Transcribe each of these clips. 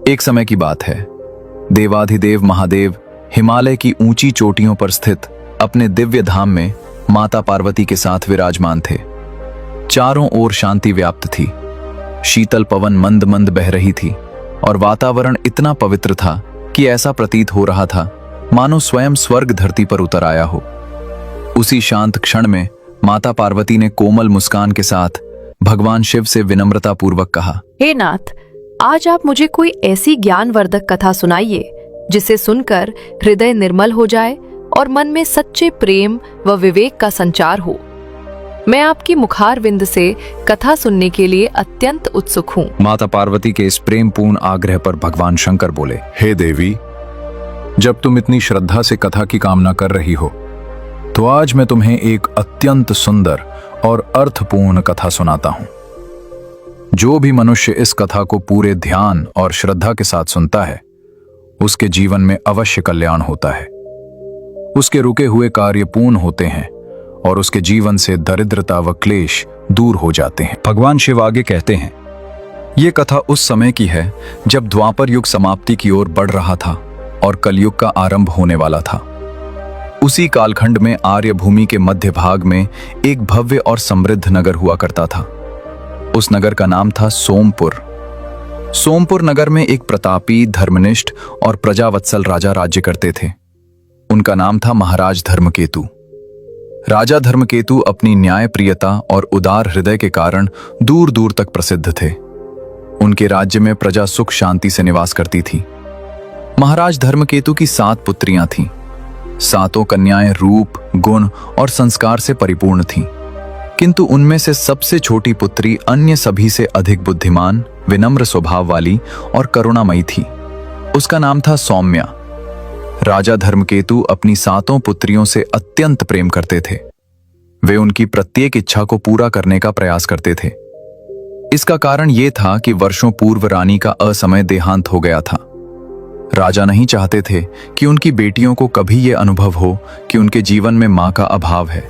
एक समय की बात है। देवाधिदेव महादेव हिमालय की ऊंची चोटियों पर स्थित अपने दिव्य धाम में माता पार्वती के साथ विराजमान थे। चारों ओर शांति व्याप्त थी। शीतल पवन मंद मंद बह रही थी और वातावरण इतना पवित्र था कि ऐसा प्रतीत हो रहा था मानो स्वयं स्वर्ग धरती पर उतर आया हो। उसी शांत क्षण में माता पार्वती ने कोमल मुस्कान के साथ भगवान शिव से विनम्रता पूर्वक कहा, हे नाथ, आज आप मुझे कोई ऐसी ज्ञानवर्धक कथा सुनाइए जिसे सुनकर हृदय निर्मल हो जाए और मन में सच्चे प्रेम व विवेक का संचार हो। मैं आपकी मुखारविंद से कथा सुनने के लिए अत्यंत उत्सुक हूँ। माता पार्वती के इस प्रेमपूर्ण आग्रह पर भगवान शंकर बोले, हे देवी, जब तुम इतनी श्रद्धा से कथा की कामना कर रही हो तो आज मैं तुम्हें एक अत्यंत सुंदर और अर्थपूर्ण कथा सुनाता हूं। जो भी मनुष्य इस कथा को पूरे ध्यान और श्रद्धा के साथ सुनता है उसके जीवन में अवश्य कल्याण होता है, उसके रुके हुए कार्य पूर्ण होते हैं और उसके जीवन से दरिद्रता व क्लेश दूर हो जाते हैं। भगवान शिव आगे कहते हैं, यह कथा उस समय की है जब द्वापर युग समाप्ति की ओर बढ़ रहा था और कलयुग का आरंभ होने वाला था। उसी कालखंड में आर्य भूमि के मध्य भाग में एक भव्य और समृद्ध नगर हुआ करता था। उस नगर का नाम था सोमपुर। सोमपुर नगर में एक प्रतापी, धर्मनिष्ठ और प्रजावत्सल राजा राज्य करते थे। उनका नाम था महाराज धर्मकेतु। राजा धर्मकेतु अपनी न्यायप्रियता और उदार हृदय के कारण दूर दूर तक प्रसिद्ध थे। उनके राज्य में प्रजा सुख शांति से निवास करती थी। महाराज धर्मकेतु की 7 पुत्रियां थीं। 7 कन्याएं रूप, गुण और संस्कार से परिपूर्ण थीं, किंतु उनमें से सबसे छोटी पुत्री अन्य सभी से अधिक बुद्धिमान, विनम्र स्वभाव वाली और करुणामयी थी। उसका नाम था सौम्या। राजा धर्मकेतु अपनी 7 पुत्रियों से अत्यंत प्रेम करते थे। वे उनकी प्रत्येक इच्छा को पूरा करने का प्रयास करते थे। इसका कारण यह था कि वर्षों पूर्व रानी का असमय देहांत हो गया था। राजा नहीं चाहते थे कि उनकी बेटियों को कभी यह अनुभव हो कि उनके जीवन में मां का अभाव है।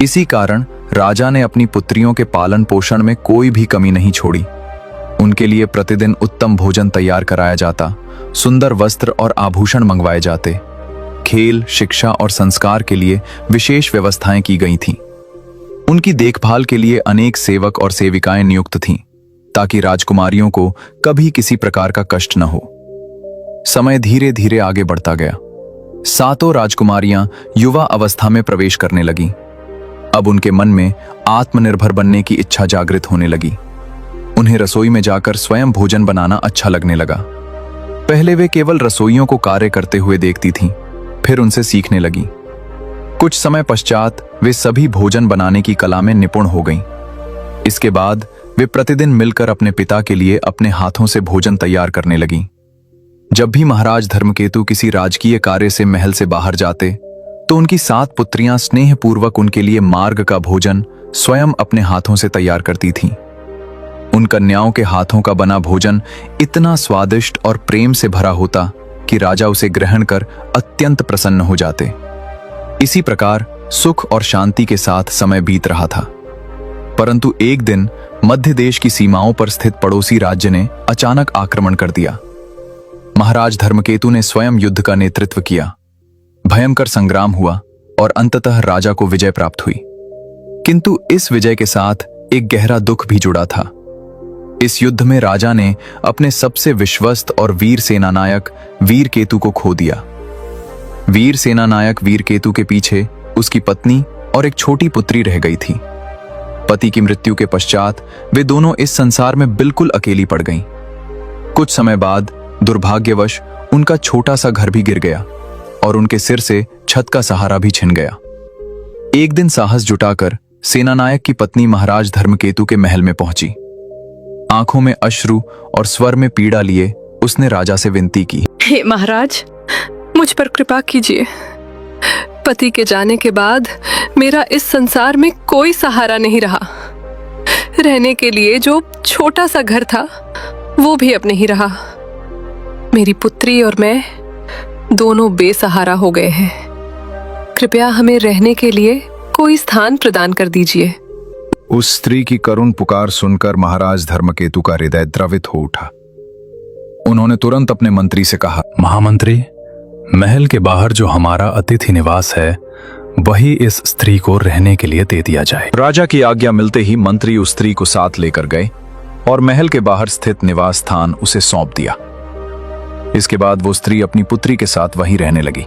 इसी कारण राजा ने अपनी पुत्रियों के पालन पोषण में कोई भी कमी नहीं छोड़ी। उनके लिए प्रतिदिन उत्तम भोजन तैयार कराया जाता, सुंदर वस्त्र और आभूषण मंगवाए जाते। खेल, शिक्षा और संस्कार के लिए विशेष व्यवस्थाएं की गई थीं। उनकी देखभाल के लिए अनेक सेवक और सेविकाएं नियुक्त थीं, ताकि राजकुमारियों को कभी किसी प्रकार का कष्ट न हो। समय धीरे धीरे आगे बढ़ता गया। 7 राजकुमारियां युवा अवस्था में प्रवेश करने लगीं। अब उनके मन में आत्मनिर्भर बनने की इच्छा जागृत होने लगी। उन्हें रसोई में जाकर स्वयं भोजन बनाना अच्छा लगने लगा। पहले वे केवल रसोइयों को कार्य करते हुए देखती थीं, फिर उनसे सीखने लगीं। कुछ समय पश्चात वे सभी भोजन बनाने की कला में निपुण हो गईं। इसके बाद वे प्रतिदिन मिलकर अपने पिता के लिए अपने हाथों से भोजन तैयार करने लगीं। जब भी महाराज धर्मकेतु किसी राजकीय कार्य से महल से बाहर जाते तो उनकी 7 पुत्रियां स्नेहपूर्वक उनके लिए मार्ग का भोजन स्वयं अपने हाथों से तैयार करती थीं। उन कन्याओं के हाथों का बना भोजन इतना स्वादिष्ट और प्रेम से भरा होता कि राजा उसे ग्रहण कर अत्यंत प्रसन्न हो जाते। इसी प्रकार सुख और शांति के साथ समय बीत रहा था। परंतु एक दिन मध्य देश की सीमाओं पर स्थित पड़ोसी राज्य ने अचानक आक्रमण कर दिया। महाराज धर्मकेतु ने स्वयं युद्ध का नेतृत्व किया। भयंकर संग्राम हुआ और अंततः राजा को विजय प्राप्त हुई। किंतु इस विजय के साथ एक गहरा दुख भी जुड़ा था। इस युद्ध में राजा ने अपने सबसे विश्वस्त और वीर सेनानायक वीरकेतु को खो दिया। वीर सेनानायक वीरकेतु के पीछे उसकी पत्नी और एक छोटी पुत्री रह गई थी। पति की मृत्यु के पश्चात वे दोनों इस संसार में बिल्कुल अकेली पड़ गईं। कुछ समय बाद दुर्भाग्यवश उनका छोटा सा घर भी गिर गया और उनके सिर से छत का सहारा भी छिन गया। एक दिन साहस जुटाकर सेनानायक की पत्नी महाराज धर्मकेतु के महल में पहुंची। आंखों में अश्रु और स्वर में पीड़ा लिए उसने राजा से विनती की, हे महाराज, मुझ पर कृपा कीजिए। पति के जाने के बाद मेरा इस संसार में कोई सहारा नहीं रहा। रहने के लिए जो छोटा सा घर था वो भी अब नहीं रहा। मेरी पुत्री और मैं दोनों बेसहारा हो गए हैं। कृपया हमें रहने के लिए कोई स्थान प्रदान कर दीजिए। उस स्त्री की करुण पुकार सुनकर महाराज धर्मकेतु का हृदय द्रवित हो उठा। उन्होंने तुरंत अपने मंत्री से कहा, महामंत्री, महल के बाहर जो हमारा अतिथि निवास है वही इस स्त्री को रहने के लिए दे दिया जाए। राजा की आज्ञा मिलते ही मंत्री उस स्त्री को साथ लेकर गए और महल के बाहर स्थित निवास स्थान उसे सौंप दिया। इसके बाद वो स्त्री अपनी पुत्री के साथ वहीं रहने लगी।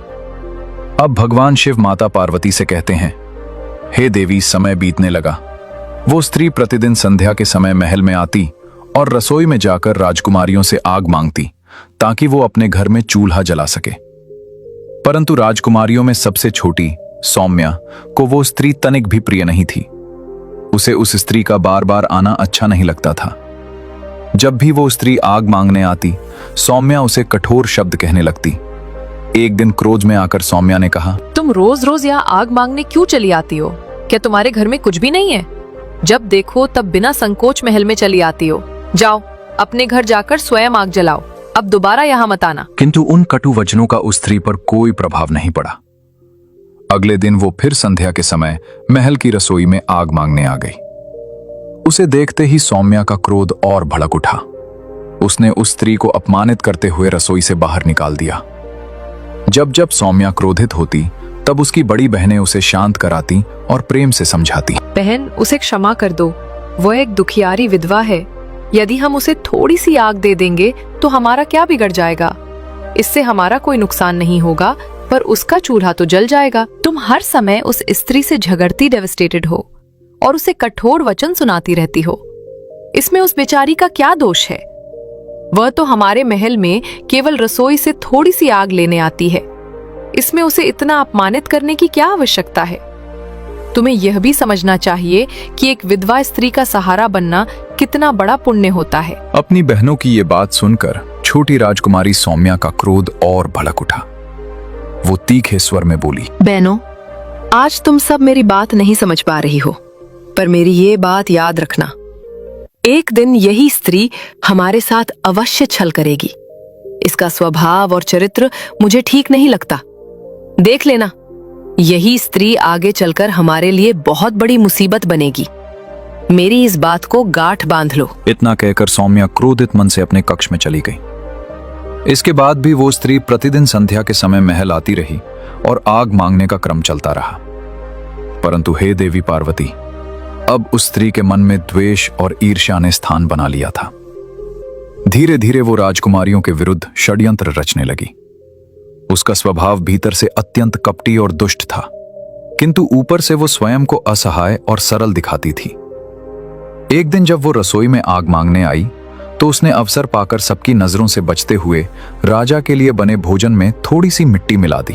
अब भगवान शिव माता पार्वती से कहते हैं, हे देवी, समय बीतने लगा। वो स्त्री प्रतिदिन संध्या के समय महल में आती और रसोई में जाकर राजकुमारियों से आग मांगती ताकि वो अपने घर में चूल्हा जला सके। परंतु राजकुमारियों में सबसे छोटी सौम्या को वो स्त्री तनिक भी प्रिय नहीं थी। उसे उस स्त्री का बार बार आना अच्छा नहीं लगता था। जब भी वो स्त्री आग मांगने आती, सौम्या उसे कठोर शब्द कहने लगती। एक दिन क्रोध में आकर सौम्या ने कहा, तुम रोज रोज यहाँ आग मांगने क्यों चली आती हो? क्या तुम्हारे घर में कुछ भी नहीं है? जब देखो तब बिना संकोच महल में चली आती हो। जाओ, अपने घर जाकर स्वयं आग जलाओ। अब दोबारा यहाँ मत आना। किंतु उन कटु वचनों का उस स्त्री पर कोई प्रभाव नहीं पड़ा। अगले दिन वो फिर संध्या के समय महल की रसोई में आग मांगने आ गई। उसे देखते ही सौम्या का क्रोध और भड़क उठा। उसने उस स्त्री को अपमानित करते हुए रसोई से बाहर निकाल दिया। जब जब सौम्या क्रोधित होती तब उसकी बड़ी बहनें उसे शांत कराती और प्रेम से समझाती। बहन, उसे क्षमा कर दो। वह एक दुखियारी विधवा है। यदि हम उसे थोड़ी सी आग दे देंगे तो हमारा क्या बिगड़ जाएगा? इससे हमारा कोई नुकसान नहीं होगा, पर उसका चूल्हा तो जल जाएगा। तुम हर समय उस स्त्री से झगड़ती डेवस्टेटेड हो और उसे कठोर वचन सुनाती रहती हो। इसमें उस बेचारी का क्या दोष है? वह तो हमारे महल में केवल रसोई से थोड़ी सी आग लेने आती है। इसमें उसे इतना अपमानित करने की क्या आवश्यकता है? तुम्हें यह भी समझना चाहिए कि एक विधवा स्त्री का सहारा बनना कितना बड़ा पुण्य होता है। अपनी बहनों की ये बात सुनकर छोटी राजकुमारी सौम्या का क्रोध और भड़क उठा। वो तीखे स्वर में बोली, बहनों, आज तुम सब मेरी बात नहीं समझ पा रही हो, पर मेरी ये बात याद रखना, एक दिन यही स्त्री हमारे साथ अवश्य छल करेगी। इसका स्वभाव और चरित्र मुझे ठीक नहीं लगता। देख लेना, यही स्त्री आगे चलकर हमारे लिए बहुत बड़ी मुसीबत बनेगी। मेरी इस बात को गांठ बांध लो। इतना कहकर सौम्या क्रोधित मन से अपने कक्ष में चली गई। इसके बाद भी वो स्त्री प्रतिदिन संध्या के समय महल आती रही और आग मांगने का क्रम चलता रहा। परंतु हे देवी पार्वती, अब उस स्त्री के मन में द्वेष और ईर्ष्या ने स्थान बना लिया था। धीरे धीरे वो राजकुमारियों के विरुद्ध षड्यंत्र रचने लगी। उसका स्वभाव भीतर से अत्यंत कपटी और दुष्ट था, किंतु ऊपर से वो स्वयं को असहाय और सरल दिखाती थी। एक दिन जब वो रसोई में आग मांगने आई तो उसने अवसर पाकर सबकी नजरों से बचते हुए राजा के लिए बने भोजन में थोड़ी सी मिट्टी मिला दी।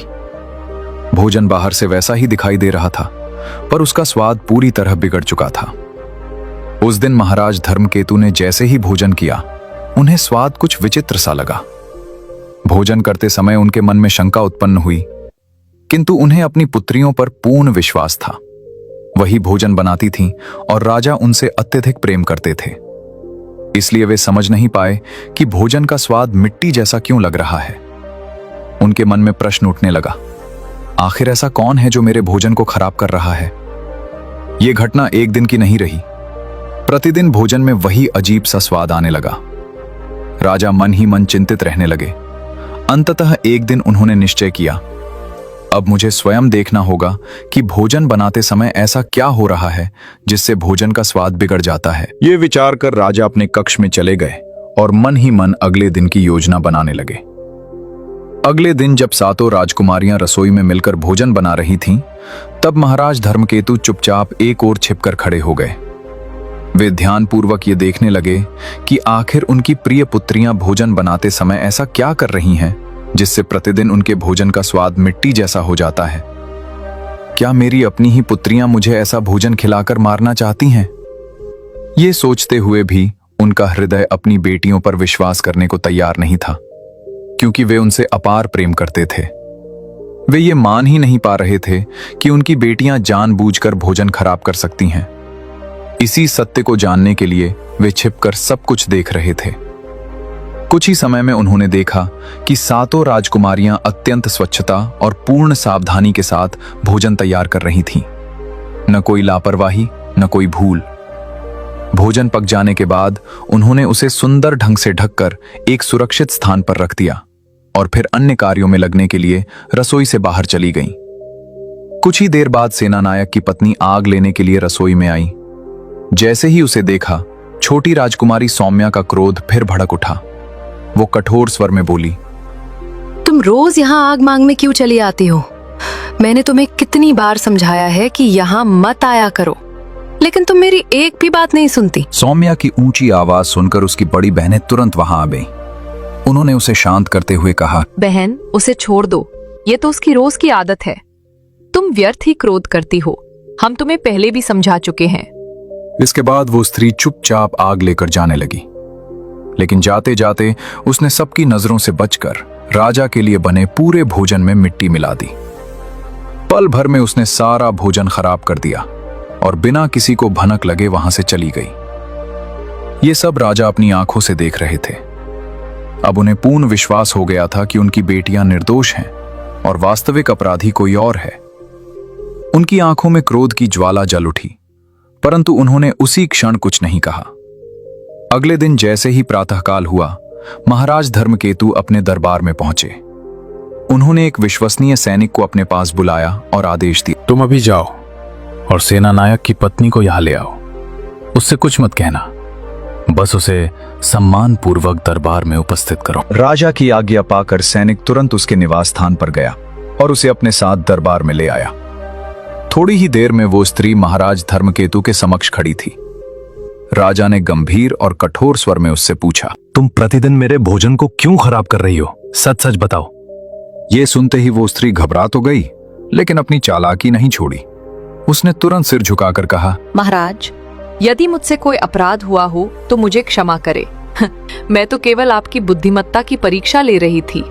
भोजन बाहर से वैसा ही दिखाई दे रहा था, पर उसका स्वाद पूरी तरह बिगड़ चुका था। उस दिन महाराज धर्मकेतु ने जैसे ही भोजन किया, उन्हें स्वाद कुछ विचित्र सा लगा। भोजन करते समय उनके मन में शंका उत्पन्न हुई, किंतु उन्हें अपनी पुत्रियों पर पूर्ण विश्वास था। वही भोजन बनाती थीं और राजा उनसे अत्यधिक प्रेम करते थे। इसलिए वे समझ नहीं पाए कि भोजन का स्वाद मिट्टी जैसा क्यों लग रहा है। उनके मन में प्रश्न उठने लगा, आखिर ऐसा कौन है जो मेरे भोजन को खराब कर रहा है? यह घटना एक दिन की नहीं रही। प्रतिदिन भोजन में वही अजीब सा स्वाद आने लगा। राजा मन ही मन चिंतित रहने लगे। अंततः एक दिन उन्होंने निश्चय किया, अब मुझे स्वयं देखना होगा कि भोजन बनाते समय ऐसा क्या हो रहा है जिससे भोजन का स्वाद बिगड़ जाता है। ये विचार कर राजा अपने कक्ष में चले गए और मन ही मन अगले दिन की योजना बनाने लगे। अगले दिन जब सातों राजकुमारियां रसोई में मिलकर भोजन बना रही थीं, तब महाराज धर्मकेतु चुपचाप एक ओर छिपकर खड़े हो गए। वे ध्यानपूर्वक ये देखने लगे कि आखिर उनकी प्रिय पुत्रियां भोजन बनाते समय ऐसा क्या कर रही हैं जिससे प्रतिदिन उनके भोजन का स्वाद मिट्टी जैसा हो जाता है। क्या मेरी अपनी ही पुत्रियां मुझे ऐसा भोजन खिलाकर मारना चाहती हैं? ये सोचते हुए भी उनका हृदय अपनी बेटियों पर विश्वास करने को तैयार नहीं था, क्योंकि वे उनसे अपार प्रेम करते थे। वे ये मान ही नहीं पा रहे थे कि उनकी बेटियां जानबूझकर भोजन खराब कर सकती हैं। इसी सत्य को जानने के लिए वे छिपकर सब कुछ देख रहे थे। कुछ ही समय में उन्होंने देखा कि सातों राजकुमारियां अत्यंत स्वच्छता और पूर्ण सावधानी के साथ भोजन तैयार कर रही थीं। न कोई लापरवाही, न कोई भूल। भोजन पक जाने के बाद उन्होंने उसे सुंदर ढंग से ढककर एक सुरक्षित स्थान पर रख दिया और फिर अन्य कार्यों में लगने के लिए रसोई से बाहर चली गईं। कुछ ही देर बाद सेनानायक की पत्नी आग लेने के लिए रसोई में आई। जैसे ही उसे देखा, छोटी राजकुमारी सौम्या का क्रोध फिर भड़क उठा। वो कठोर स्वर में बोली, तुम रोज यहाँ आग मांगने क्यों चली आती हो? मैंने तुम्हें कितनी बार समझाया है कि यहाँ मत आया करो, लेकिन तुम मेरी एक भी बात नहीं सुनती। सौम्या की ऊंची आवाज सुनकर उसकी बड़ी बहनें तुरंत वहां आ गईं। उन्होंने उसे शांत करते हुए कहा, बहन, उसे छोड़ दो, ये तो उसकी रोज की आदत है। तुम व्यर्थ ही क्रोध करती हो, हम तुम्हें पहले भी समझा चुके हैं। इसके बाद वो स्त्री चुपचाप आग लेकर जाने लगी, लेकिन जाते जाते उसने सबकी नजरों से बचकर राजा के लिए बने पूरे भोजन में मिट्टी मिला दी। पल भर में उसने सारा भोजन खराब कर दिया और बिना किसी को भनक लगे वहां से चली गई। ये सब राजा अपनी आंखों से देख रहे थे। अब उन्हें पूर्ण विश्वास हो गया था कि उनकी बेटियां निर्दोष हैं और वास्तविक अपराधी कोई और है। उनकी आंखों में क्रोध की ज्वाला जल उठी, परंतु उन्होंने उसी क्षण कुछ नहीं कहा। अगले दिन जैसे ही प्रातःकाल हुआ, महाराज धर्मकेतु अपने दरबार में पहुंचे। उन्होंने एक विश्वसनीय सैनिक को अपने पास बुलाया और आदेश दिया, तुम अभी जाओ और सेनानायक की पत्नी को यहां ले आओ। उससे कुछ मत कहना, बस उसे सम्मान पूर्वक दरबार में उपस्थित करो। राजा की आज्ञा पाकर सैनिक तुरंत उसके निवास स्थान पर गया और उसे अपने साथ दरबार में ले आया। थोड़ी ही देर में वो स्त्री महाराज धर्मकेतु के समक्ष खड़ी थी। राजा ने गंभीर और कठोर स्वर में उससे पूछा, तुम प्रतिदिन मेरे भोजन को क्यों खराब कर रही हो? सच सच बताओ। ये सुनते ही वो स्त्री घबरा तो गई, लेकिन अपनी चालाकी नहीं छोड़ी। उसने तुरंत सिर झुकाकर कहा, महाराज, यदि मुझसे कोई अपराध हुआ हो तो मुझे क्षमा करे। मैं तो केवल आपकी बुद्धिमत्ता की परीक्षा ले रही थी।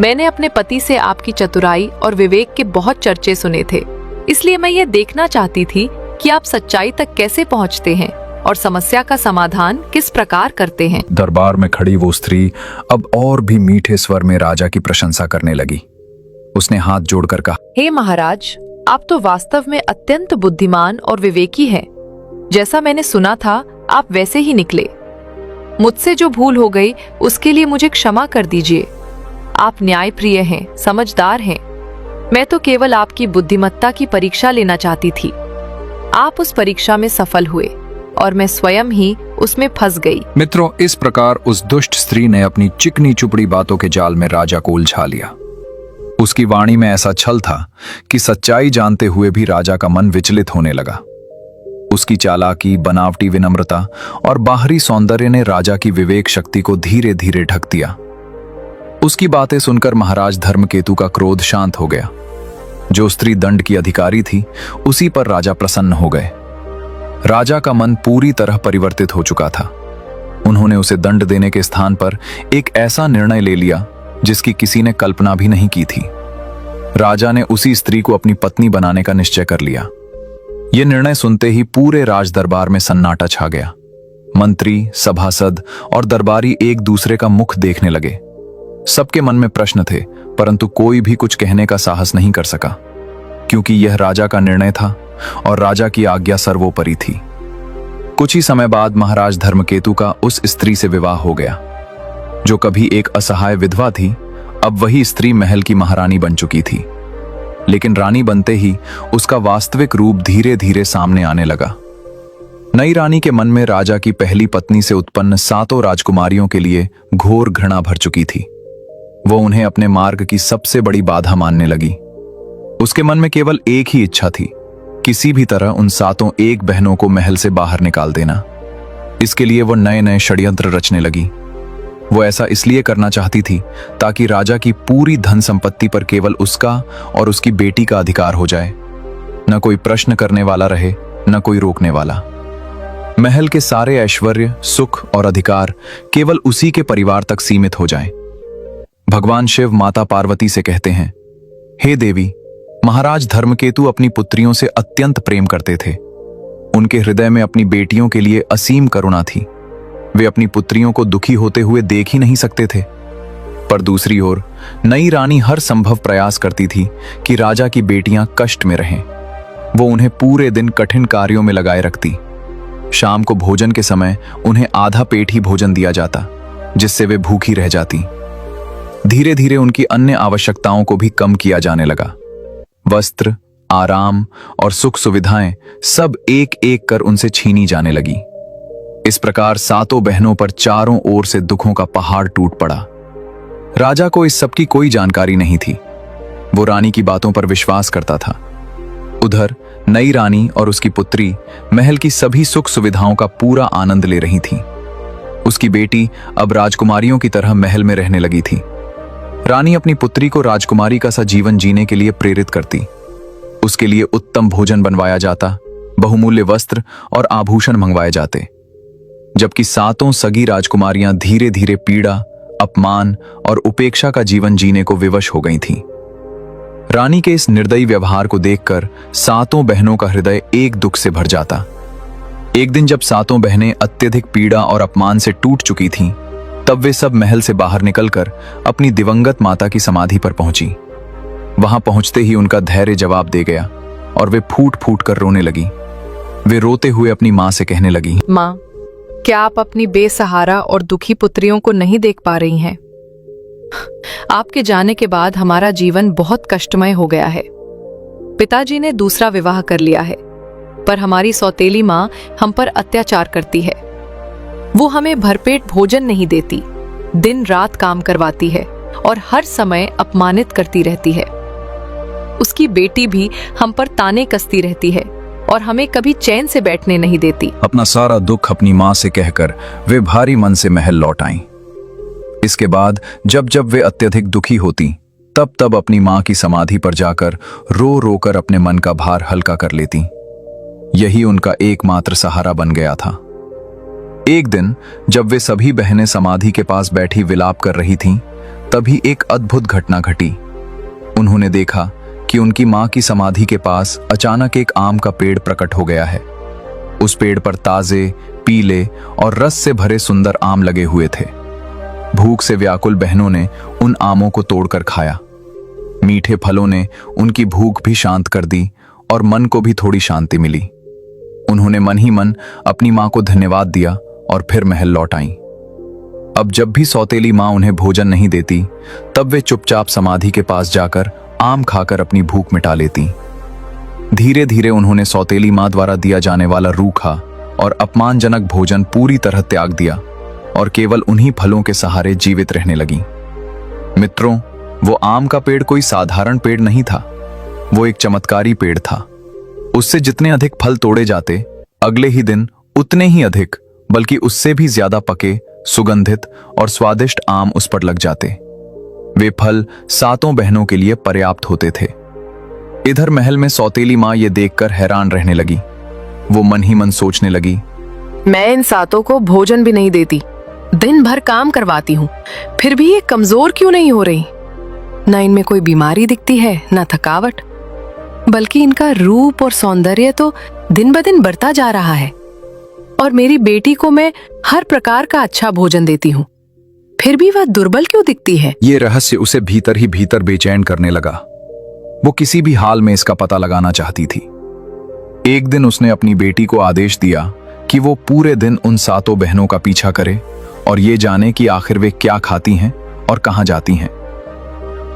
मैंने अपने पति से आपकी चतुराई और विवेक के बहुत चर्चे सुने थे, इसलिए मैं ये देखना चाहती थी कि आप सच्चाई तक कैसे पहुंचते हैं और समस्या का समाधान किस प्रकार करते हैं। दरबार में खड़ी वो स्त्री अब और भी मीठे स्वर में राजा की प्रशंसा करने लगी। उसने हाथ जोड़कर कहा, हे महाराज, आप तो वास्तव में अत्यंत बुद्धिमान और विवेकी हैं। जैसा मैंने सुना था, आप वैसे ही निकले। मुझसे जो भूल हो गई उसके लिए मुझे क्षमा कर दीजिए। आप न्यायप्रिय हैं, समझदार हैं। मैं तो केवल आपकी बुद्धिमत्ता की परीक्षा लेना चाहती थी। आप उस परीक्षा में सफल हुए और मैं स्वयं ही उसमें फंस गई। मित्रों, इस प्रकार उस दुष्ट स्त्री ने अपनी चिकनी चुपड़ी बातों के जाल में राजा को उलझा लिया। उसकी वाणी में ऐसा छल था कि सच्चाई जानते हुए भी राजा का मन विचलित होने लगा। उसकी चालाकी, बनावटी विनम्रता और बाहरी सौंदर्य ने राजा की विवेक शक्ति को धीरे धीरे ढक दिया। उसकी बातें सुनकर महाराज धर्मकेतु का क्रोध शांत हो गया। जो स्त्री दंड की अधिकारी थी, उसी पर राजा प्रसन्न हो गए। राजा का मन पूरी तरह परिवर्तित हो चुका था। उन्होंने उसे दंड देने के स्थान पर एक ऐसा निर्णय ले लिया जिसकी किसी ने कल्पना भी नहीं की थी। राजा ने उसी स्त्री को अपनी पत्नी बनाने का निश्चय कर लिया। यह निर्णय सुनते ही पूरे राज दरबार में सन्नाटा छा गया। मंत्री, सभासद और दरबारी एक दूसरे का मुख देखने लगे। सबके मन में प्रश्न थे, परंतु कोई भी कुछ कहने का साहस नहीं कर सका, क्योंकि यह राजा का निर्णय था और राजा की आज्ञा सर्वोपरि थी। कुछ ही समय बाद महाराज धर्मकेतु का उस स्त्री से विवाह हो गया। जो कभी एक असहाय विधवा थी, अब वही स्त्री महल की महारानी बन चुकी थी। लेकिन रानी बनते ही उसका वास्तविक रूप धीरे धीरे सामने आने लगा। नई रानी के मन में राजा की पहली पत्नी से उत्पन्न 7 राजकुमारियों के लिए घोर घृणा भर चुकी थी। वो उन्हें अपने मार्ग की सबसे बड़ी बाधा मानने लगी। उसके मन में केवल एक ही इच्छा थी, किसी भी तरह उन 7 एक बहनों को महल से बाहर निकाल देना। इसके लिए वो नए नए षड्यंत्र रचने लगी। वो ऐसा इसलिए करना चाहती थी ताकि राजा की पूरी धन संपत्ति पर केवल उसका और उसकी बेटी का अधिकार हो जाए। न कोई प्रश्न करने वाला रहे, न कोई रोकने वाला। महल के सारे ऐश्वर्य, सुख और अधिकार केवल उसी के परिवार तक सीमित हो जाएं। भगवान शिव माता पार्वती से कहते हैं, हे देवी, महाराज धर्मकेतु अपनी पुत्रियों से अत्यंत प्रेम करते थे। उनके हृदय में अपनी बेटियों के लिए असीम करुणा थी। वे अपनी पुत्रियों को दुखी होते हुए देख ही नहीं सकते थे। पर दूसरी ओर नई रानी हर संभव प्रयास करती थी कि राजा की बेटियां कष्ट में रहें। वो उन्हें पूरे दिन कठिन कार्यों में लगाए रखती। शाम को भोजन के समय उन्हें आधा पेट ही भोजन दिया जाता, जिससे वे भूखी रह जाती। धीरे धीरे उनकी अन्य आवश्यकताओं को भी कम किया जाने लगा। वस्त्र, आराम और सुख सुविधाएं सब एक एक कर उनसे छीनी जाने लगी। इस प्रकार सातों बहनों पर चारों ओर से दुखों का पहाड़ टूट पड़ा। राजा को इस सब की कोई जानकारी नहीं थी। वो रानी की बातों पर विश्वास करता था। उधर नई रानी और उसकी पुत्री महल की सभी सुख सुविधाओं का पूरा आनंद ले रही थीं। उसकी बेटी अब राजकुमारियों की तरह महल में रहने लगी थी। रानी अपनी पुत्री को राजकुमारी का सा जीवन जीने के लिए प्रेरित करती। उसके लिए उत्तम भोजन बनवाया जाता, बहुमूल्य वस्त्र और आभूषण मंगवाए जाते, जबकि सातों सगी राजकुमारियां धीरे धीरे पीड़ा, अपमान और उपेक्षा का जीवन जीने को विवश हो गई थीं। रानी के इस निर्दयी व्यवहार को देखकर सातों बहनों का हृदय एक दुख से भर जाता। एक दिन जब सातों बहनें अत्यधिक पीड़ा और अपमान से टूट चुकी थीं, तब वे सब महल से बाहर निकलकर अपनी दिवंगत माता की समाधि पर पहुंची। वहां पहुंचते ही उनका धैर्य जवाब दे गया और वे फूट फूट कर रोने लगी। वे रोते हुए अपनी मां से कहने लगी, माँ, क्या आप अपनी बेसहारा और दुखी पुत्रियों को नहीं देख पा रही हैं? आपके जाने के बाद हमारा जीवन बहुत कष्टमय हो गया है। पिताजी ने दूसरा विवाह कर लिया है, पर हमारी सौतेली माँ हम पर अत्याचार करती है। वो हमें भरपेट भोजन नहीं देती, दिन रात काम करवाती है और हर समय अपमानित करती रहती है। उसकी बेटी भी हम पर ताने कसती रहती है और हमें कभी चैन से बैठने नहीं देती। अपना सारा दुख अपनी मां से कहकर वे भारी मन से महल लौट आईं। इसके बाद जब जब वे अत्यधिक दुखी होती, तब तब अपनी मां की समाधि पर जाकर रो रो कर अपने मन का भार हल्का कर लेती। यही उनका एकमात्र सहारा बन गया था। एक दिन जब वे सभी बहनें समाधि के पास बैठी विलाप कर रही थीं, तभी एक अद्भुत घटना घटी। उन्होंने देखा कि उनकी मां की समाधि के पास अचानक एक आम का पेड़ प्रकट हो गया है। उस पेड़ पर ताजे, पीले और रस से भरे सुंदर आम लगे हुए थे। भूख से व्याकुल बहनों ने उन आमों को तोड़कर खाया। मीठे फलों ने उनकी भूख भी शांत कर दी और मन को भी थोड़ी शांति मिली। उन्होंने मन ही मन अपनी मां को धन्यवाद दिया और फिर महल लौट आईं। अब जब भी सौतेली मां उन्हें भोजन नहीं देती, तब वे चुपचाप समाधि के पास जाकर आम खाकर अपनी भूख मिटा लेती। धीरे धीरे उन्होंने सौतेली मां द्वारा दिया जाने वाला रूखा और अपमानजनक भोजन पूरी तरह त्याग दिया और केवल उन्हीं फलों के सहारे जीवित रहने लगी। मित्रों, वो आम का पेड़ कोई साधारण पेड़ नहीं था। वो एक चमत्कारी पेड़ था। उससे जितने अधिक फल तोड़े जाते, अगले ही दिन उतने ही अधिक, बल्कि उससे भी ज्यादा पके, सुगंधित और स्वादिष्ट आम उस पर लग जाते। वे फल सातों बहनों के लिए पर्याप्त होते थे। इधर महल में सौतेली मां ये देखकर हैरान रहने लगी। वो मन ही मन सोचने लगी, मैं इन सातों को भोजन भी नहीं देती, दिन भर काम करवाती हूँ, फिर भी ये कमजोर क्यों नहीं हो रही? न इनमें कोई बीमारी दिखती है, न थकावट, बल्कि इनका रूप और सौंदर्य तो दिन ब दिन बढ़ता जा रहा है। और मेरी बेटी को मैं हर प्रकार का अच्छा भोजन देती हूँ, फिर भी वह दुर्बल क्यों दिखती है? ये रहस्य उसे भीतर ही भीतर बेचैन करने लगा। वो किसी भी हाल में इसका पता लगाना चाहती थी। एक दिन उसने अपनी बेटी को आदेश दिया कि वो पूरे दिन उन सातों बहनों का पीछा करे और ये जाने कि आखिर वे क्या खाती हैं और कहां जाती हैं।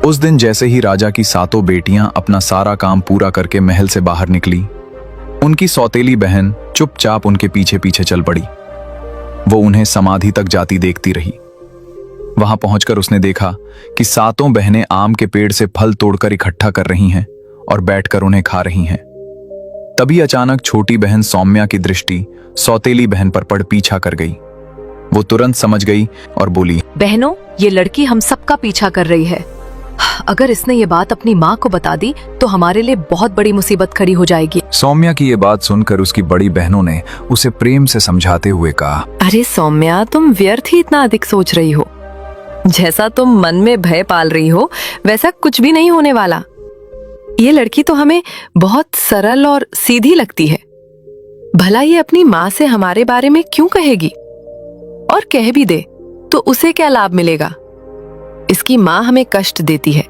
उस दिन जैसे ही राजा की सातों बेटियां अपना सारा काम पूरा करके महल से बाहर निकली, उनकी सौतेली बहन चुपचाप उनके पीछे पीछे चल पड़ी। वो उन्हें समाधि तक जाती देखती रही। वहां पहुंचकर उसने देखा कि सातों बहनें आम के पेड़ से फल तोड़कर इकट्ठा कर रही हैं और बैठकर उन्हें खा रही हैं। तभी अचानक छोटी बहन सौम्या की दृष्टि सौतेली बहन पर पड़ पीछा कर गई। वो तुरंत समझ गई और बोली, बहनों, ये लड़की हम सबका पीछा कर रही है। अगर इसने ये बात अपनी माँ को बता दी तो हमारे लिए बहुत बड़ी मुसीबत खड़ी हो जाएगी। सौम्या की ये बात सुनकर उसकी बड़ी बहनों ने उसे प्रेम से समझाते हुए कहा, अरे सौम्या, तुम व्यर्थ ही इतना अधिक सोच रही हो। जैसा तुम मन में भय पाल रही हो, वैसा कुछ भी नहीं होने वाला। ये लड़की तो हमें बहुत सरल और सीधी लगती है। भला ये अपनी माँ से हमारे बारे में क्यों कहेगी? और कह भी दे तो उसे क्या लाभ मिलेगा? इसकी माँ हमें कष्ट देती है,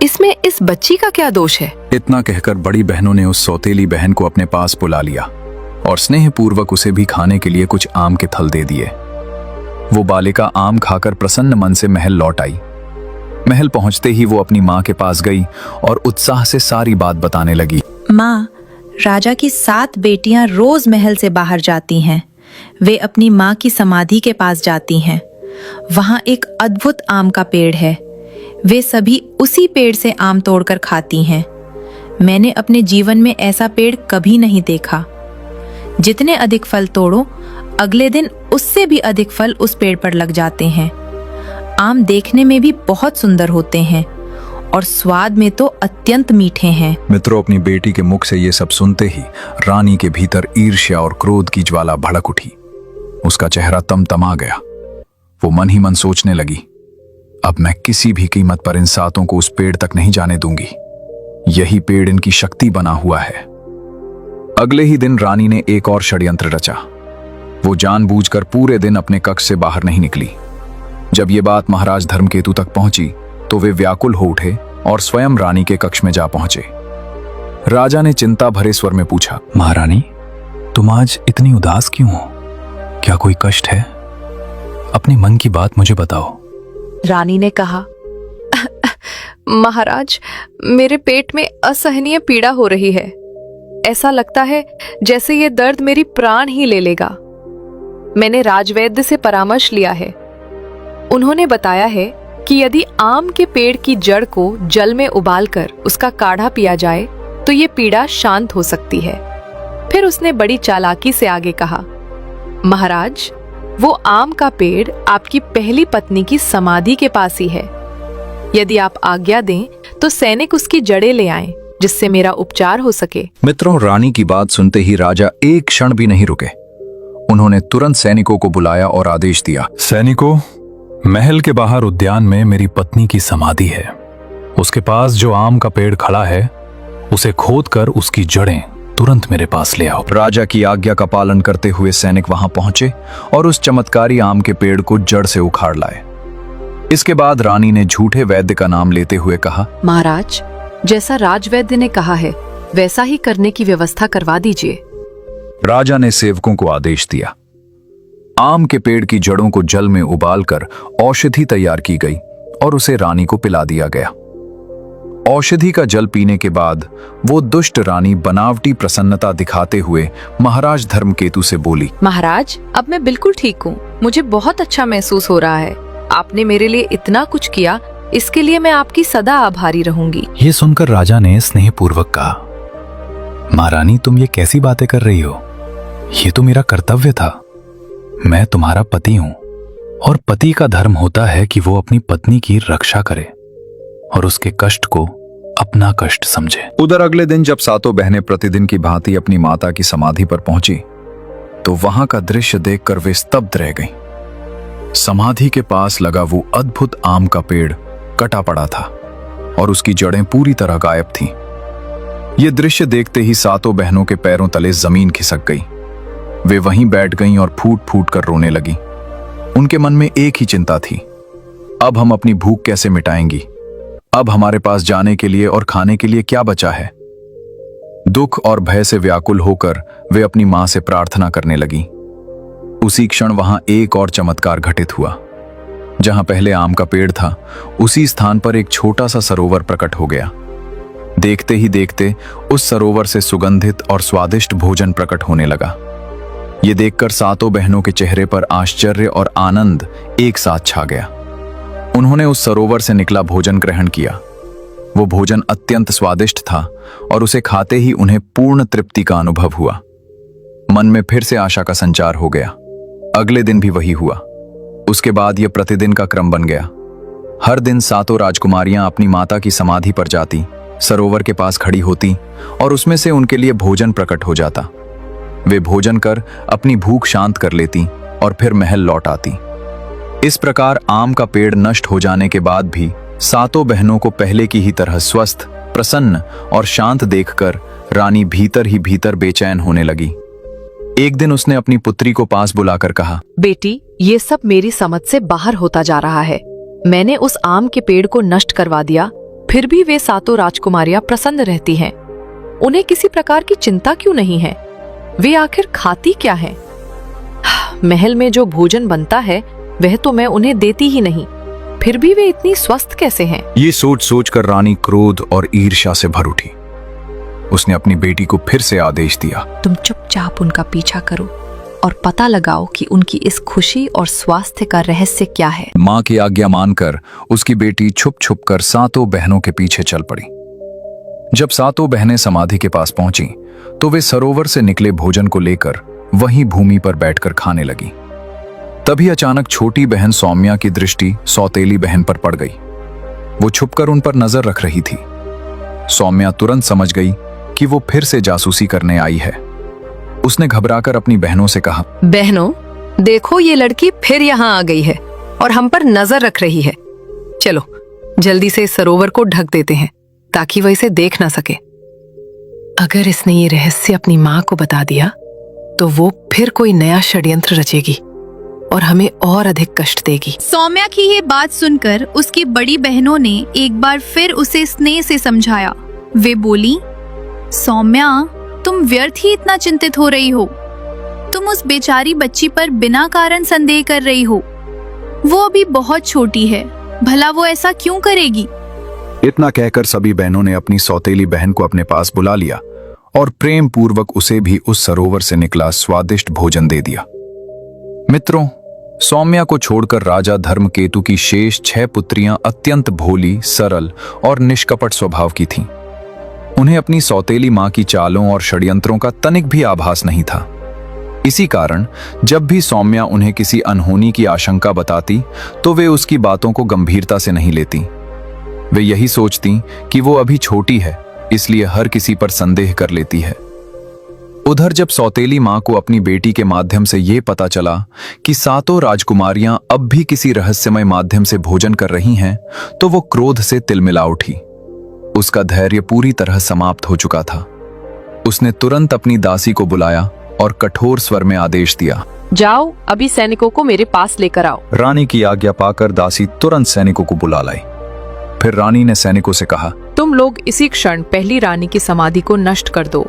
इसमें इस बच्ची का क्या दोष है? इतना कहकर बड़ी बहनों ने उस सौतेली बहन को अपने पास बुला लिया और स्नेहपूर्वक उसे भी खाने के लिए कुछ आम के थल दे दिए। वो बालिका आम खाकर प्रसन्न मन से महल लौट आई। महल पहुंचते ही वो अपनी माँ के पास गई और उत्साह से सारी बात बताने लगी। माँ, राजा की 7 बेटियां रोज महल से बाहर जाती हैं। वे अपनी माँ की समाधि के पास जाती हैं। वहाँ एक अद्भुत आम का पेड़ है। वे सभी उसी पेड़ से आम तोड़कर खाती हैं। मैंने अपने जीवन में ऐसा पेड़ कभी नहीं देखा। जितने अधिक फल तोड़ो, अगले दिन उससे भी अधिक फल उस पेड़ पर लग जाते हैं। आम देखने में भी बहुत सुंदर होते हैं और स्वाद में तो अत्यंत मीठे हैं। मित्रों, अपनी बेटी के मुख से ये सब सुनते ही रानी के भीतर ईर्ष्या और क्रोध की ज्वाला भड़क उठी। उसका चेहरा तमतमा गया। वो मन ही मन सोचने लगी, अब मैं किसी भी कीमत पर इन 7 को उस पेड़ तक नहीं जाने दूंगी। यही पेड़ इनकी शक्ति बना हुआ है। अगले ही दिन रानी ने एक और षड्यंत्र रचा। वो जानबूझकर पूरे दिन अपने कक्ष से बाहर नहीं निकली। जब ये बात महाराज धर्मकेतु तक पहुंची तो वे व्याकुल हो उठे और स्वयं रानी के कक्ष में जा पहुंचे। राजा ने चिंता भरे स्वर में पूछा, महारानी, तुम आज इतनी उदास क्यों हो? क्या कोई कष्ट है? अपनी मन की बात मुझे बताओ। रानी ने कहा, महाराज, मेरे पेट में असहनीय पीड़ा हो रही है। ऐसा लगता है जैसे ये दर्द मेरी प्राण ही ले लेगा। मैंने राजवैद्य से परामर्श लिया है। उन्होंने बताया है कि यदि आम के पेड़ की जड़ को जल में उबालकर उसका काढ़ा पिया जाए तो ये पीड़ा शांत हो सकती है। फिर उसने बड़ी चालाकी से आगे कहा, महाराज, वो आम का पेड़ आपकी पहली पत्नी की समाधि के पास ही है। यदि आप आज्ञा दें तो सैनिक उसकी जड़ें ले आएं, जिससे मेरा उपचार हो सके। मित्रों, रानी की बात सुनते ही राजा एक क्षण भी नहीं रुके। उन्होंने तुरंत सैनिकों को बुलाया और आदेश दिया, सैनिकों, महल के बाहर उद्यान में मेरी पत्नी की समाधि है। उसके पास जो आम का पेड़ खड़ा है उसे खोदकर उसकी जड़ें तुरंत मेरे पास ले आओ। राजा की आज्ञा का पालन करते हुए सैनिक वहां पहुंचे और उस चमत्कारी आम के पेड़ को जड़ से उखाड़ लाए। इसके बाद रानी ने झूठे वैद्य का नाम लेते हुए कहा, महाराज, जैसा राजवैद्य ने कहा है वैसा ही करने की व्यवस्था करवा दीजिए। राजा ने सेवकों को आदेश दिया। आम के पेड़ की जड़ों को जल में उबालकर औषधि तैयार की गई और उसे रानी को पिला दिया गया। औषधि का जल पीने के बाद वो दुष्ट रानी बनावटी प्रसन्नता दिखाते हुए महाराज धर्मकेतु से बोली, महाराज, अब मैं बिल्कुल ठीक हूँ। मुझे बहुत अच्छा महसूस हो रहा है। आपने मेरे लिए इतना कुछ किया, इसके लिए मैं आपकी सदा आभारी रहूंगी। ये सुनकर राजा ने स्नेहपूर्वक कहा, महारानी, तुम ये कैसी बातें कर रही हो? ये तो मेरा कर्तव्य था। मैं तुम्हारा पति हूं और पति का धर्म होता है कि वो अपनी पत्नी की रक्षा करे और उसके कष्ट को अपना कष्ट समझे। उधर अगले दिन जब 7 बहनें प्रतिदिन की भांति अपनी माता की समाधि पर पहुंची तो वहां का दृश्य देखकर वे स्तब्ध रह गईं। समाधि के पास लगा वो अद्भुत आम का पेड़ कटा पड़ा था और उसकी जड़ें पूरी तरह गायब थीं। ये दृश्य देखते ही 7 बहनों के पैरों तले जमीन खिसक गई। वे वहीं बैठ गईं और फूट फूट कर रोने लगी। उनके मन में एक ही चिंता थी, अब हम अपनी भूख कैसे मिटाएंगी? अब हमारे पास जाने के लिए और खाने के लिए क्या बचा है? दुख और भय से व्याकुल होकर वे अपनी मां से प्रार्थना करने लगी। उसी क्षण वहां एक और चमत्कार घटित हुआ। जहां पहले आम का पेड़ था, उसी स्थान पर एक छोटा सा सरोवर प्रकट हो गया। देखते ही देखते उस सरोवर से सुगंधित और स्वादिष्ट भोजन प्रकट होने लगा। ये देखकर 7 बहनों के चेहरे पर आश्चर्य और आनंद एक साथ छा गया। उन्होंने उस सरोवर से निकला भोजन ग्रहण किया। वो भोजन अत्यंत स्वादिष्ट था और उसे खाते ही उन्हें पूर्ण तृप्ति का अनुभव हुआ। मन में फिर से आशा का संचार हो गया। अगले दिन भी वही हुआ। उसके बाद यह प्रतिदिन का क्रम बन गया। हर दिन 7 राजकुमारियां अपनी माता की समाधि पर जाती, सरोवर के पास खड़ी होती और उसमें से उनके लिए भोजन प्रकट हो जाता। वे भोजन कर अपनी भूख शांत कर लेती और फिर महल लौट आती। इस प्रकार आम का पेड़ नष्ट हो जाने के बाद भी 7 बहनों को पहले की ही तरह स्वस्थ, प्रसन्न और शांत देखकर रानी भीतर ही भीतर बेचैन होने लगी। एक दिन उसने अपनी पुत्री को पास बुलाकर कहा, बेटी, ये सब मेरी समझ से बाहर होता जा रहा है। मैंने उस आम के पेड़ को नष्ट करवा दिया, फिर भी वे 7 राजकुमारियां प्रसन्न रहती हैं। उन्हें किसी प्रकार की चिंता क्यों नहीं है? वे आखिर खाती क्या हैं? महल में जो भोजन बनता है वह तो मैं उन्हें देती ही नहीं, फिर भी वे इतनी स्वस्थ कैसे हैं? ये सोच सोचकर रानी क्रोध और ईर्ष्या से भर उठी। उसने अपनी बेटी को फिर से आदेश दिया, तुम चुपचाप उनका पीछा करो और पता लगाओ कि उनकी इस खुशी और स्वास्थ्य का रहस्य क्या है। मां की आज्ञा मानकर उसकी बेटी छुप छुप कर सातों बहनों के पीछे चल पड़ी। जब सातों बहनें समाधि के पास पहुंची तो वे सरोवर से निकले भोजन को लेकर वहीं भूमि पर बैठकर खाने लगी। तभी अचानक छोटी बहन सौम्या की दृष्टि सौतेली बहन पर पड़ गई। वो छुपकर उन पर नजर रख रही थी। सौम्या तुरंत समझ गई कि वो फिर से जासूसी करने आई है। उसने घबराकर अपनी बहनों से कहा, बहनों, देखो ये लड़की फिर यहाँ आ गई है और हम पर नजर रख रही है। चलो जल्दी से इस सरोवर को ढक देते हैं ताकि वह इसे देख ना सके। अगर इसने ये रहस्य अपनी माँ को बता दिया तो वो फिर कोई नया षड्यंत्र रचेगी और हमें और अधिक कष्ट देगी। सौम्या की ये बात सुनकर उसकी बड़ी बहनों ने एक बार फिर उसे स्नेह से समझाया। वे बोली, सौम्या, तुम व्यर्थ ही इतना चिंतित हो रही हो। तुम उस बेचारी बच्ची पर बिना कारण संदेह कर रही हो। वो अभी बहुत छोटी है, भला वो ऐसा क्यों करेगी? इतना कहकर सभी बहनों ने अपनी सौतेली बहन को अपने पास बुला लिया और प्रेम पूर्वक उसे भी उस सरोवर से निकला स्वादिष्ट भोजन दे दिया। मित्रों, सौम्या को छोड़कर राजा धर्मकेतु की शेष 6 पुत्रियां अत्यंत भोली, सरल और निष्कपट स्वभाव की थीं। उन्हें अपनी सौतेली मां की चालों और षड्यंत्रों का तनिक भी आभास नहीं था। इसी कारण जब भी सौम्या उन्हें किसी अनहोनी की आशंका बताती तो वे उसकी बातों को गंभीरता से नहीं लेती। वे यही सोचती कि वो अभी छोटी है, इसलिए हर किसी पर संदेह कर लेती है। उधर जब सौतेली मां को अपनी बेटी के माध्यम से ये पता चला कि सातों राजकुमारियां अब भी किसी रहस्यमय माध्यम से भोजन कर रही हैं, तो वो क्रोध से तिलमिला उठी। उसका धैर्य पूरी तरह समाप्त हो चुका था। उसने तुरंत अपनी दासी को बुलाया और कठोर स्वर में आदेश दिया, जाओ अभी सैनिकों को मेरे पास लेकर आओ। रानी की आज्ञा पाकर दासी तुरंत सैनिकों को बुला लाई। फिर रानी ने सैनिकों से कहा, तुम लोग इसी क्षण पहली रानी की समाधि को नष्ट कर दो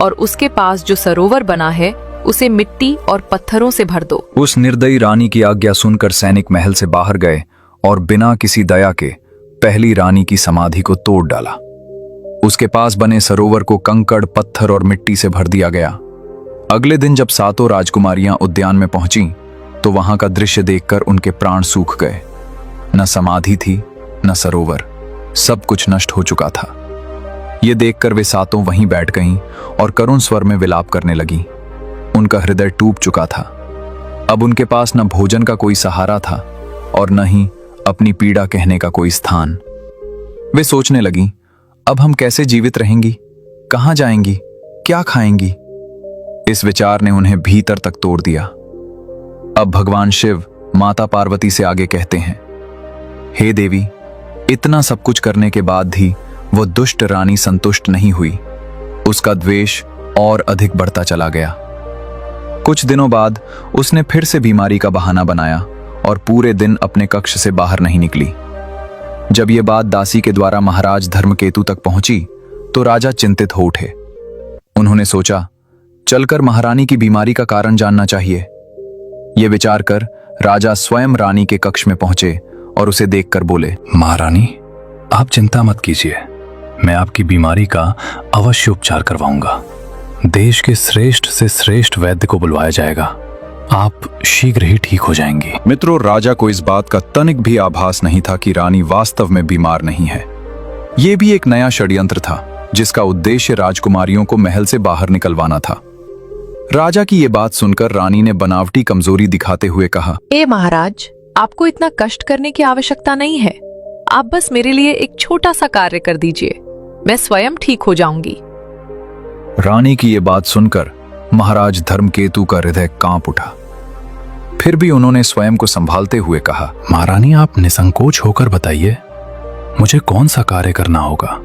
और उसके पास जो सरोवर बना है उसे मिट्टी और पत्थरों से भर दो। उस निर्दयी रानी की आज्ञा सुनकर सैनिक महल से बाहर गए और बिना किसी दया के पहली रानी की समाधि को तोड़ डाला। उसके पास बने सरोवर को कंकड़, पत्थर और मिट्टी से भर दिया गया। अगले दिन जब सातों राजकुमारियां उद्यान में पहुंची तो वहां का दृश्य देखकर उनके प्राण सूख गए। न समाधि थी न सरोवर, सब कुछ नष्ट हो चुका था। ये देखकर वे सातों वहीं बैठ गईं और करुण स्वर में विलाप करने लगी। उनका हृदय टूट चुका था। अब उनके पास न भोजन का कोई सहारा था और न ही अपनी पीड़ा कहने का कोई स्थान। वे सोचने लगी, अब हम कैसे जीवित रहेंगी, कहां जाएंगी, क्या खाएंगी? इस विचार ने उन्हें भीतर तक तोड़ दिया। अब भगवान शिव माता पार्वती से आगे कहते हैं, हे देवी, इतना सब कुछ करने के बाद भी वो दुष्ट रानी संतुष्ट नहीं हुई। उसका द्वेष और अधिक बढ़ता चला गया। कुछ दिनों बाद उसने फिर से बीमारी का बहाना बनाया और पूरे दिन अपने कक्ष से बाहर नहीं निकली। जब ये बात दासी के द्वारा महाराज धर्मकेतु तक पहुंची तो राजा चिंतित हो उठे। उन्होंने सोचा, चलकर महारानी की बीमारी का कारण जानना चाहिए। ये विचार कर राजा स्वयं रानी के कक्ष में पहुंचे और उसे देखकर बोले, महारानी, आप चिंता मत कीजिए, मैं आपकी बीमारी का अवश्य उपचार करवाऊंगा। देश के श्रेष्ठ से श्रेष्ठ वैद्य को बुलवाया जाएगा। आप शीघ्र ही ठीक हो जाएंगी। मित्रों, राजा को इस बात का तनिक भी आभास नहीं था कि रानी वास्तव में बीमार नहीं है। यह भी एक नया षड्यंत्र था जिसका उद्देश्य राजकुमारियों को महल से बाहर निकलवाना था। राजा की यह बात सुनकर रानी ने बनावटी कमजोरी दिखाते हुए कहा, ए महाराज, आपको इतना कष्ट करने की आवश्यकता नहीं है। आप बस मेरे लिए एक छोटा सा कार्य कर दीजिए, मैं स्वयं ठीक हो जाऊंगी। रानी की यह बात सुनकर महाराज धर्मकेतु का हृदय कांप उठा। फिर भी उन्होंने स्वयं को संभालते हुए कहा, महारानी, आप निसंकोच होकर बताइए, मुझे कौन सा कार्य करना होगा।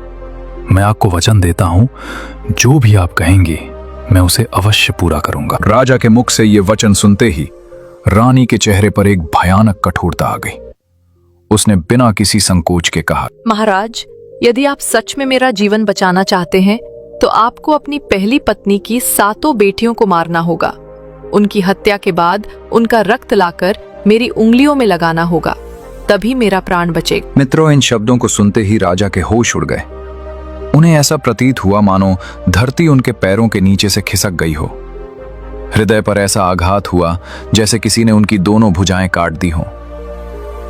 मैं आपको वचन देता हूं, जो भी आप कहेंगी मैं उसे अवश्य पूरा करूंगा। राजा के मुख से यह वचन सुनते ही रानी के चेहरे पर एक भयानक कठोरता आ गई। उसने बिना किसी संकोच के कहा, महाराज, यदि आप सच में मेरा जीवन बचाना चाहते हैं तो आपको अपनी पहली पत्नी की 7 बेटियों को मारना होगा। उनकी हत्या के बाद उनका रक्त लाकर मेरी उंगलियों में लगाना होगा, तभी मेरा प्राण बचेगा। मित्रों, इन शब्दों को सुनते ही राजा के होश उड़ गए। उन्हें ऐसा प्रतीत हुआ मानो धरती उनके पैरों के नीचे से खिसक गई हो। हृदय पर ऐसा आघात हुआ जैसे किसी ने उनकी दोनों भुजाएं काट दी हों।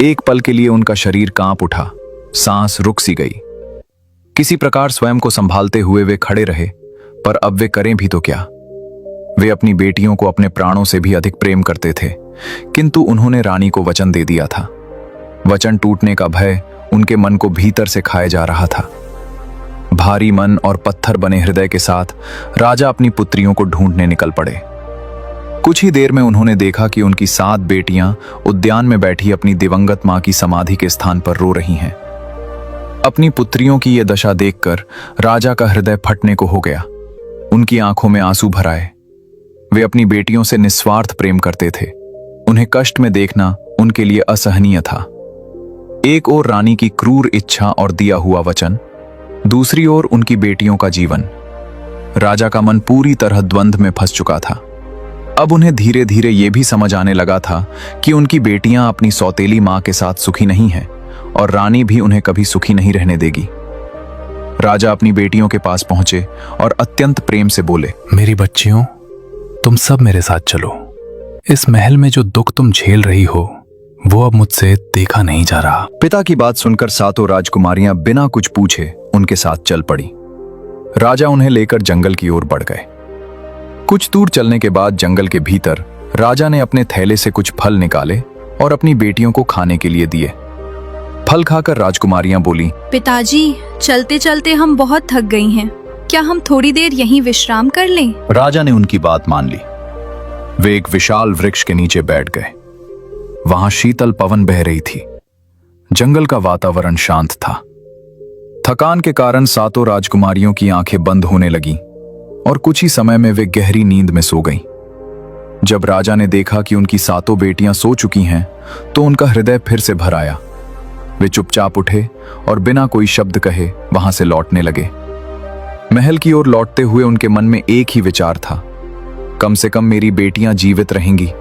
एक पल के लिए उनका शरीर कांप उठा, सांस रुक सी गई। किसी प्रकार स्वयं को संभालते हुए वे खड़े रहे, पर अब वे करें भी तो क्या। वे अपनी बेटियों को अपने प्राणों से भी अधिक प्रेम करते थे, किंतु उन्होंने रानी को वचन दे दिया था। वचन टूटने का भय उनके मन को भीतर से खाए जा रहा था। भारी मन और पत्थर बने हृदय के साथ राजा अपनी पुत्रियों को ढूंढने निकल पड़े। कुछ ही देर में उन्होंने देखा कि उनकी 7 बेटियां उद्यान में बैठी अपनी दिवंगत मां की समाधि के स्थान पर रो रही हैं। अपनी पुत्रियों की यह दशा देखकर राजा का हृदय फटने को हो गया। उनकी आंखों में आंसू भर आए। वे अपनी बेटियों से निस्वार्थ प्रेम करते थे। उन्हें कष्ट में देखना उनके लिए असहनीय था। एक ओर रानी की क्रूर इच्छा और दिया हुआ वचन, दूसरी ओर उनकी बेटियों का जीवन। राजा का मन पूरी तरह द्वंद्व में फंस चुका था। अब उन्हें धीरे धीरे यह भी समझ आने लगा था कि उनकी बेटियां अपनी सौतेली मां के साथ सुखी नहीं हैं और रानी भी उन्हें कभी सुखी नहीं रहने देगी। राजा अपनी बेटियों के पास पहुंचे और अत्यंत प्रेम से बोले, मेरी बच्चियों, तुम सब मेरे साथ चलो। इस महल में जो दुख तुम झेल रही हो वो अब मुझसे देखा नहीं जा रहा। पिता की बात सुनकर 7 राजकुमारियां बिना कुछ पूछे उनके साथ चल पड़ी। राजा उन्हें लेकर जंगल की ओर बढ़ गए। कुछ दूर चलने के बाद जंगल के भीतर राजा ने अपने थैले से कुछ फल निकाले और अपनी बेटियों को खाने के लिए दिए। फल खाकर राजकुमारियां बोली, पिताजी, चलते चलते हम बहुत थक गई हैं। क्या हम थोड़ी देर यहीं विश्राम कर लें? राजा ने उनकी बात मान ली। वे एक विशाल वृक्ष के नीचे बैठ गए। वहां शीतल पवन बह रही थी। जंगल का वातावरण शांत था। थकान के कारण 7 राजकुमारियों की आंखें बंद होने लगीं और कुछ ही समय में वे गहरी नींद में सो गईं। जब राजा ने देखा कि उनकी 7 बेटियां सो चुकी हैं, तो उनका हृदय फिर से भर आया। वे चुपचाप उठे और बिना कोई शब्द कहे वहां से लौटने लगे। महल की ओर लौटते हुए उनके मन में एक ही विचार था, कम से कम मेरी बेटियां जीवित रहेंगी।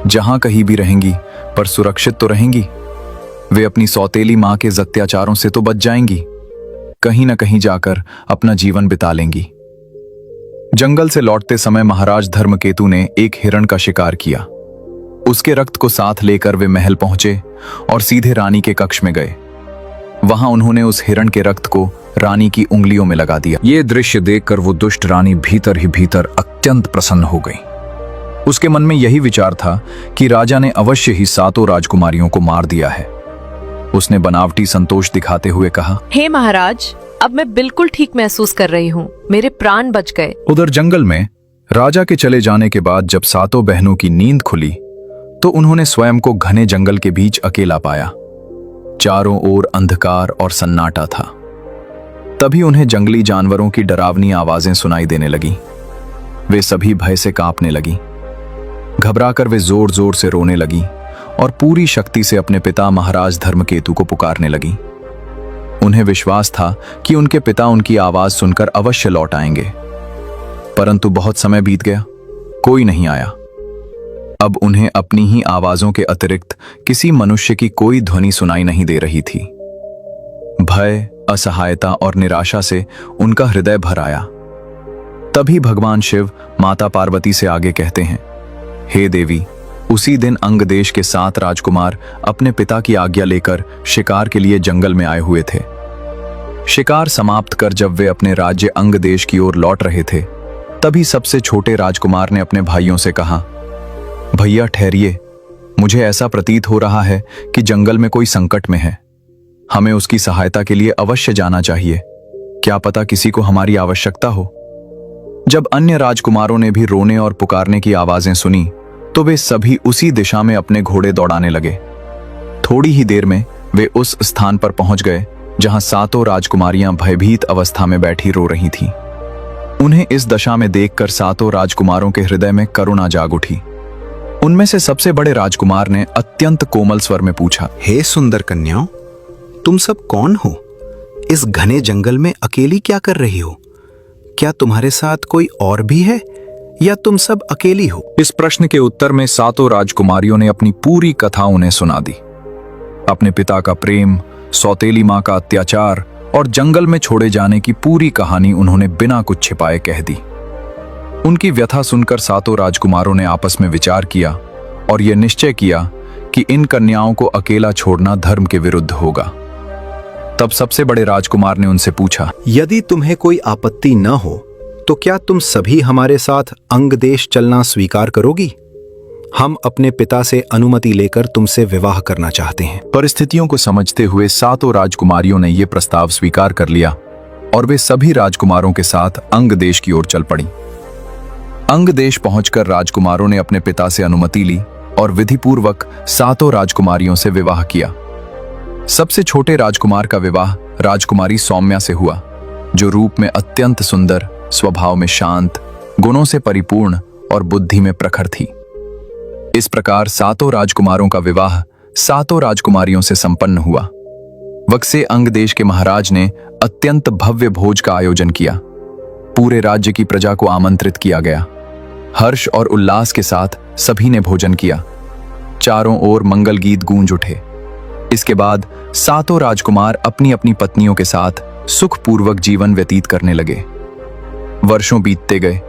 जहां कहीं भी रहेंगी, पर सुरक्षित तो रहेंगी। वे अपनी सौतेली मां के अत्याचारों से तो बच जाएंगी, कहीं न कहीं जाकर अपना जीवन बिता लेंगी। जंगल से लौटते समय महाराज धर्मकेतु ने एक हिरण का शिकार किया। उसके रक्त को साथ लेकर वे महल पहुंचे और सीधे रानी के कक्ष में गए। वहां उन्होंने उस हिरण के रक्त को रानी की उंगलियों में लगा दिया। ये दृश्य देखकर वो दुष्ट रानी भीतर ही भीतर अत्यंत प्रसन्न हो गई। उसके मन में यही विचार था कि राजा ने अवश्य ही 7 राजकुमारियों को मार दिया है। उसने बनावटी संतोष दिखाते हुए कहा, हे महाराज, अब मैं बिल्कुल ठीक महसूस कर रही हूँ। मेरे प्राण बच गए। उधर जंगल में राजा के चले जाने के बाद जब 7 बहनों की नींद खुली, तो उन्होंने स्वयं को घने जंगल के बीच अकेला पाया। चारों ओर अंधकार और सन्नाटा था। तभी उन्हें जंगली जानवरों की डरावनी आवाजें सुनाई देने लगीं। वे सभी भय से कांपने लगीं। घबराकर वे जोर जोर से रोने लगीं और पूरी शक्ति से अपने पिता महाराज धर्मकेतु को पुकारने लगीं। उन्हें विश्वास था कि उनके पिता उनकी आवाज सुनकर अवश्य लौट आएंगे, परंतु बहुत समय बीत गया, कोई नहीं आया। अब उन्हें अपनी ही आवाजों के अतिरिक्त किसी मनुष्य की कोई ध्वनि सुनाई नहीं दे रही थी। भय, असहायता और निराशा से उनका हृदय भर आया। तभी भगवान शिव माता पार्वती से आगे कहते हैं, हे देवी, उसी दिन अंग देश के 7 राजकुमार अपने पिता की आज्ञा लेकर शिकार के लिए जंगल में आए हुए थे। शिकार समाप्त कर जब वे अपने राज्य अंग देश की ओर लौट रहे थे, तभी सबसे छोटे राजकुमार ने अपने भाइयों से कहा, भैया ठहरिए, मुझे ऐसा प्रतीत हो रहा है कि जंगल में कोई संकट में है। हमें उसकी सहायता के लिए अवश्य जाना चाहिए। क्या पता किसी को हमारी आवश्यकता हो। जब अन्य राजकुमारों ने भी रोने और पुकारने की आवाजें सुनी, तो वे सभी उसी दिशा में अपने घोड़े दौड़ाने लगे। थोड़ी ही देर में वे उस स्थान पर पहुंच गए जहां 7 राजकुमारियां भयभीत अवस्था में बैठी रो रही थीं। उन्हें इस दशा में देखकर 7 राजकुमारों के हृदय में करुणा जाग उठी। उनमें से सबसे बड़े राजकुमार ने अत्यंत कोमल स्वर में पूछा, हे सुंदर कन्याओं, तुम सब कौन हो? इस घने जंगल में अकेली क्या कर रही हो? क्या तुम्हारे साथ कोई और भी है या तुम सब अकेली हो? इस प्रश्न के उत्तर में सातों राजकुमारियों ने अपनी पूरी कथा उन्हें सुना दी। अपने पिता का प्रेम, सौतेली मां का अत्याचार और जंगल में छोड़े जाने की पूरी कहानी उन्होंने बिना कुछ छिपाए कह दी। उनकी व्यथा सुनकर सातों राजकुमारों ने आपस में विचार किया और यह निश्चय किया कि इन कन्याओं को अकेला छोड़ना धर्म के विरुद्ध होगा। तब सबसे बड़े राजकुमार ने उनसे पूछा, यदि तुम्हें कोई आपत्ति न हो तो क्या तुम सभी हमारे साथ अंग देश चलना स्वीकार करोगी? हम अपने पिता से अनुमति लेकर तुमसे विवाह करना चाहते हैं। परिस्थितियों को समझते हुए सातों राजकुमारियों ने यह प्रस्ताव स्वीकार कर लिया और वे सभी राजकुमारों के साथ अंग देश की ओर चल पड़ी। अंग देश पहुंचकर राजकुमारों ने अपने पिता से अनुमति ली और विधिपूर्वक सातों राजकुमारियों से विवाह किया। सबसे छोटे राजकुमार का विवाह राजकुमारी सौम्या से हुआ, जो रूप में अत्यंत सुंदर, स्वभाव में शांत, गुणों से परिपूर्ण और बुद्धि में प्रखर थी। इस प्रकार सातों राजकुमारों का विवाह सातों राजकुमारियों से संपन्न हुआ। वक्से अंग देश के महाराज ने अत्यंत भव्य भोज का आयोजन किया। पूरे राज्य की प्रजा को आमंत्रित किया गया। हर्ष और उल्लास के साथ सभी ने भोजन किया। चारों ओर मंगल गीत गूंज उठे। इसके बाद सातों राजकुमार अपनी अपनी पत्नियों के साथ सुखपूर्वक जीवन व्यतीत करने लगे। वर्षों बीतते गए।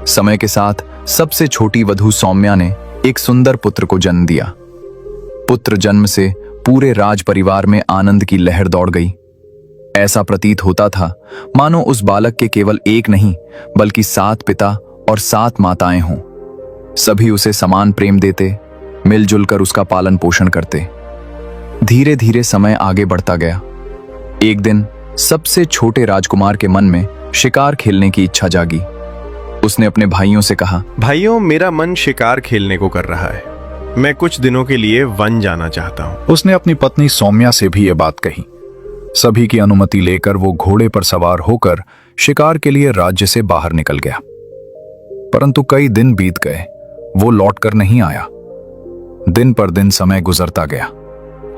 समय के साथ सबसे छोटी वधू सौम्या ने एक सुंदर पुत्र को जन्म दिया। पुत्र जन्म से पूरे राज परिवार में आनंद की लहर दौड़ गई। ऐसा प्रतीत होता था मानो उस बालक के केवल एक नहीं बल्कि 7 पिता और 7 माताएं हों। सभी उसे समान प्रेम देते, मिलजुल कर उसका पालन पोषण करते। धीरे धीरे समय आगे बढ़ता गया। एक दिन सबसे छोटे राजकुमार के मन में शिकार खेलने की इच्छा जागी। उसने अपने भाइयों से कहा, भाइयों, मेरा मन शिकार खेलने को कर रहा है। मैं कुछ दिनों के लिए वन जाना चाहता हूँ। उसने अपनी पत्नी सौम्या से भी यह बात कही। सभी की अनुमति लेकर वो घोड़े पर सवार होकर शिकार के लिए राज्य से बाहर निकल गया। परंतु कई दिन बीत गए, वो लौटकर नहीं आया। दिन पर दिन समय गुजरता गया,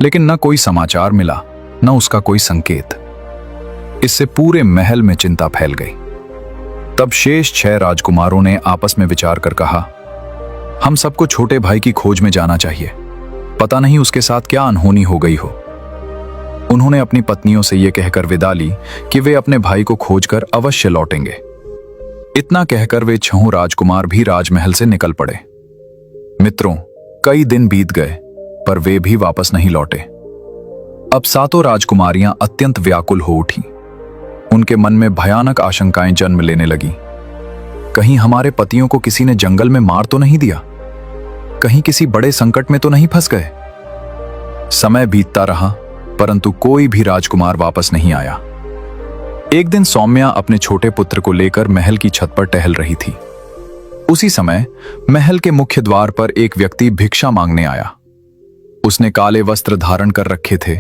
लेकिन न कोई समाचार मिला, न उसका कोई संकेत। इससे पूरे महल में चिंता फैल गई। तब शेष 6 राजकुमारों ने आपस में विचार कर कहा, हम सबको छोटे भाई की खोज में जाना चाहिए। पता नहीं उसके साथ क्या अनहोनी हो गई हो। उन्होंने अपनी पत्नियों से यह कहकर विदा ली कि वे अपने भाई को खोजकर अवश्य लौटेंगे। इतना कहकर वे 6 राजकुमार भी राजमहल से निकल पड़े। मित्रों, कई दिन बीत गए पर वे भी वापस नहीं लौटे। अब सातों राजकुमारियां अत्यंत व्याकुल हो उठी। उनके मन में भयानक आशंकाएं जन्म लेने लगी। कहीं हमारे पतियों को किसी ने जंगल में मार तो नहीं दिया? कहीं किसी बड़े संकट में तो नहीं फंस गए? समय बीतता रहा परंतु कोई भी राजकुमार वापस नहीं आया। एक दिन सौम्या अपने छोटे पुत्र को लेकर महल की छत पर टहल रही थी। उसी समय महल के मुख्य द्वार पर एक व्यक्ति भिक्षा मांगने आया। उसने काले वस्त्र धारण कर रखे थे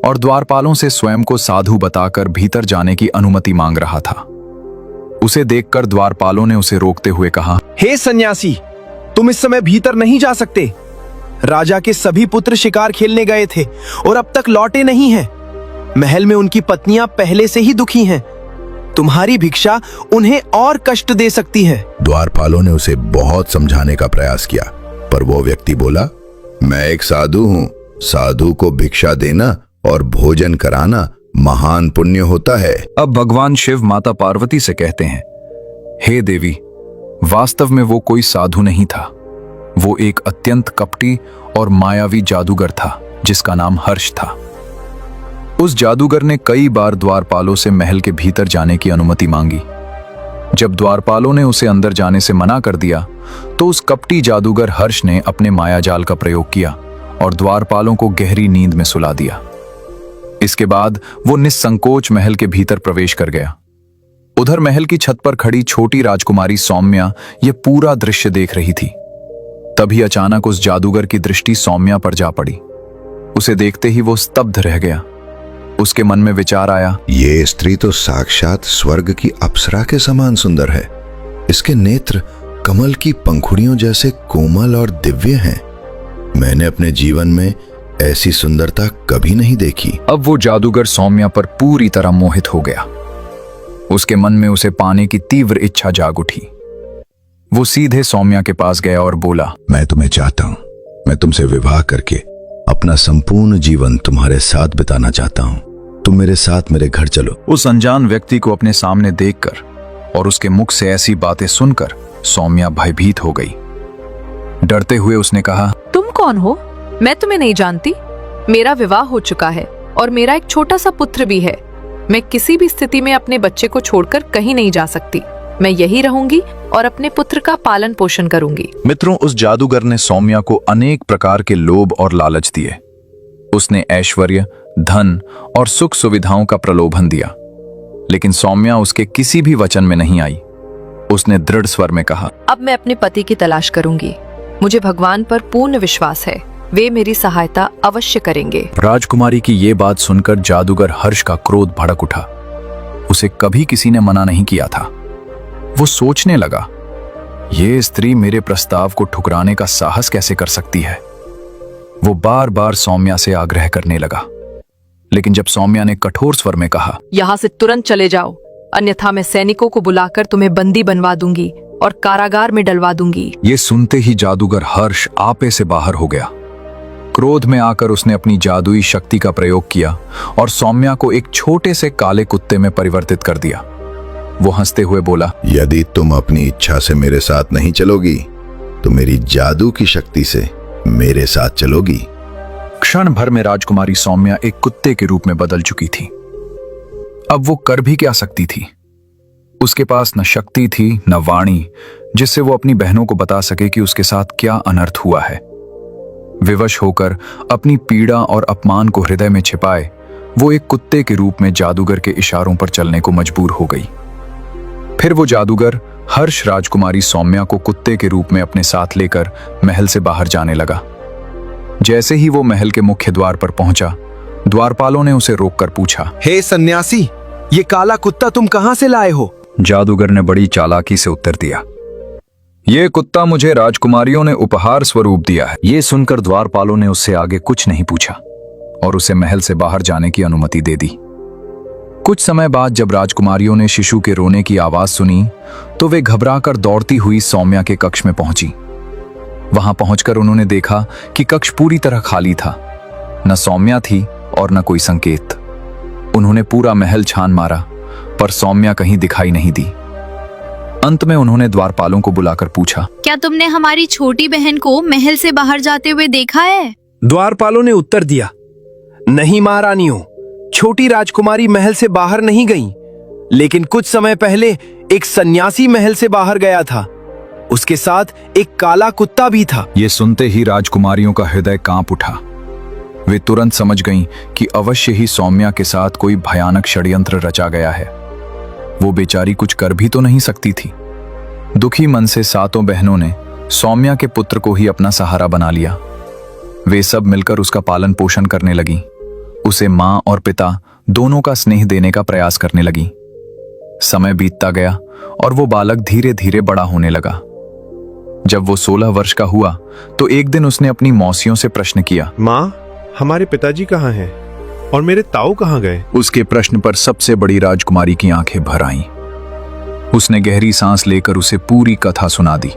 और द्वारपालों से स्वयं को साधु बताकर भीतर जाने की अनुमति मांग रहा था। उसे देखकर द्वारपालों ने उसे रोकते हुए कहा, हे सन्यासी, तुम इस समय भीतर नहीं जा सकते। राजा के सभी पुत्र शिकार खेलने गए थे और अब तक लौटे नहीं हैं। महल में उनकी पत्नियां पहले से ही दुखी हैं। तुम्हारी भिक्षा उन्हें और कष्ट दे सकती है। द्वारपालों ने उसे बहुत समझाने का प्रयास किया, पर वो व्यक्ति बोला, मैं एक साधु हूँ। साधु को भिक्षा देना और भोजन कराना महान पुण्य होता है। अब भगवान शिव माता पार्वती से कहते हैं, हे देवी, वास्तव में वो कोई साधु नहीं था। वो एक अत्यंत कपटी और मायावी जादूगर था जिसका नाम हर्ष था। उस जादूगर ने कई बार द्वारपालों से महल के भीतर जाने की अनुमति मांगी। जब द्वारपालों ने उसे अंदर जाने से मना कर दिया तो उस कपटी जादूगर हर्ष ने अपने मायाजाल का प्रयोग किया और द्वारपालों को गहरी नींद में सुला दिया। इसके बाद वो निस्संकोच महल के भीतर प्रवेश कर गया। उधर महल की छत पर खड़ी छोटी राजकुमारी सौम्या ये पूरा दृश्य देख रही थी। तभी अचानक उस जादूगर की दृष्टि सौम्या पर जा पड़ी। उसे देखते ही वो स्तब्ध रह गया। उसके मन में विचार आया, ये स्त्री तो साक्षात स्वर्ग की अप्सरा के समान सुंदर है। इसके नेत्र कमल की पंखुड़ियों जैसे कोमल और दिव्य हैं। मैंने अपने जीवन में ऐसी सुंदरता कभी नहीं देखी। अब वो जादूगर सौम्या पर पूरी तरह मोहित हो गया। उसके मन में उसे पाने की तीव्र इच्छा जाग उठी। वो सीधे सौम्या के पास गया और बोला, मैं तुम्हें चाहता हूं। मैं तुमसे विवाह करके अपना संपूर्ण जीवन तुम्हारे साथ बिताना चाहता हूं। तुम मेरे साथ मेरे घर चलो। उस अनजान व्यक्ति को अपने सामने देखकर और उसके मुख से ऐसी बातें सुनकर सौम्या भयभीत हो गई। डरते हुए उसने कहा, तुम कौन हो? मैं तुम्हें नहीं जानती। मेरा विवाह हो चुका है और मेरा एक छोटा सा पुत्र भी है। मैं किसी भी स्थिति में अपने बच्चे को छोड़कर कहीं नहीं जा सकती। मैं यही रहूंगी और अपने पुत्र का पालन पोषण करूंगी। मित्रों, उस जादूगर ने सौम्या को अनेक प्रकार के लोभ और लालच दिए। उसने ऐश्वर्य, धन और सुख सुविधाओं का प्रलोभन दिया, लेकिन सौम्या उसके किसी भी वचन में नहीं आई। उसने दृढ़ स्वर में कहा, अब मैं अपने पति की तलाश करूंगी। मुझे भगवान पर पूर्ण विश्वास है, वे मेरी सहायता अवश्य करेंगे। राजकुमारी की ये बात सुनकर जादूगर हर्ष का क्रोध भड़क उठा। उसे कभी किसी ने मना नहीं किया था। वो सोचने लगा, ये स्त्री मेरे प्रस्ताव को ठुकराने का साहस कैसे कर सकती है। वो बार बार सौम्या से आग्रह करने लगा, लेकिन जब सौम्या ने कठोर स्वर में कहा, यहाँ से तुरंत चले जाओ, अन्यथा मैं सैनिकों को बुलाकर तुम्हें बंदी बनवा दूंगी और कारागार में डलवा दूंगी। ये सुनते ही जादूगर हर्ष आपे से बाहर हो गया। क्रोध में आकर उसने अपनी जादुई शक्ति का प्रयोग किया और सौम्या को एक छोटे से काले कुत्ते में परिवर्तित कर दिया। वो हंसते हुए बोला, यदि तुम अपनी इच्छा से मेरे साथ नहीं चलोगी तो मेरी जादू की शक्ति से मेरे साथ चलोगी। क्षण भर में राजकुमारी सौम्या एक कुत्ते के रूप में बदल चुकी थी। अब वो कर भी क्या सकती थी? उसके पास न शक्ति थी न वाणी, जिससे वो अपनी बहनों को बता सके कि उसके साथ क्या अनर्थ हुआ है। विवश होकर अपनी पीड़ा और अपमान को हृदय में छिपाए वो एक कुत्ते के रूप में जादूगर के इशारों पर चलने को मजबूर हो गई। फिर वो जादूगर हर्ष राजकुमारी सौम्या को कुत्ते के रूप में अपने साथ लेकर महल से बाहर जाने लगा। जैसे ही वो महल के मुख्य द्वार पर पहुंचा, द्वारपालों ने उसे रोककर पूछा, हे सन्यासी, ये काला कुत्ता तुम कहां से लाए हो? जादूगर ने बड़ी चालाकी से उत्तर दिया, ये कुत्ता मुझे राजकुमारियों ने उपहार स्वरूप दिया है। ये सुनकर द्वारपालों ने उससे आगे कुछ नहीं पूछा और उसे महल से बाहर जाने की अनुमति दे दी। कुछ समय बाद जब राजकुमारियों ने शिशु के रोने की आवाज सुनी तो वे घबराकर दौड़ती हुई सौम्या के कक्ष में पहुंची। वहां पहुंचकर उन्होंने देखा कि कक्ष पूरी तरह खाली था। न सौम्या थी और न कोई संकेत। उन्होंने पूरा महल छान मारा, पर सौम्या कहीं दिखाई नहीं दी। अंत में उन्होंने द्वारपालों को बुलाकर पूछा, क्या तुमने हमारी छोटी बहन को महल से बाहर जाते हुए देखा है? द्वारपालों ने उत्तर दिया, नहीं महारानियों, छोटी राजकुमारी महल से बाहर नहीं गई, लेकिन कुछ समय पहले एक सन्यासी महल से बाहर गया था। उसके साथ एक काला कुत्ता भी था। ये सुनते ही राजकुमारियों का हृदय कांप उठा। वे तुरंत समझ गईं कि अवश्य ही सौम्या के साथ कोई भयानक षड्यंत्र रचा गया है। वो बेचारी कुछ कर भी तो नहीं सकती थी। दुखी मन से सातों बहनों ने सौम्या के पुत्र को ही अपना सहारा बना लिया। वे सब मिलकर उसका पालन पोषण करने लगी। उसे मां और पिता दोनों का स्नेह देने का प्रयास करने लगी। समय बीतता गया और वो बालक धीरे धीरे बड़ा होने लगा। जब वो 16 वर्ष का हुआ तो एक दिन उसने अपनी मौसियों से प्रश्न किया, माँ, हमारे पिताजी कहाँ हैं और मेरे ताऊ कहाँ गए? उसके प्रश्न पर सबसे बड़ी राजकुमारी की आंखें भर आईं। उसने गहरी सांस लेकर उसे पूरी कथा सुना दी।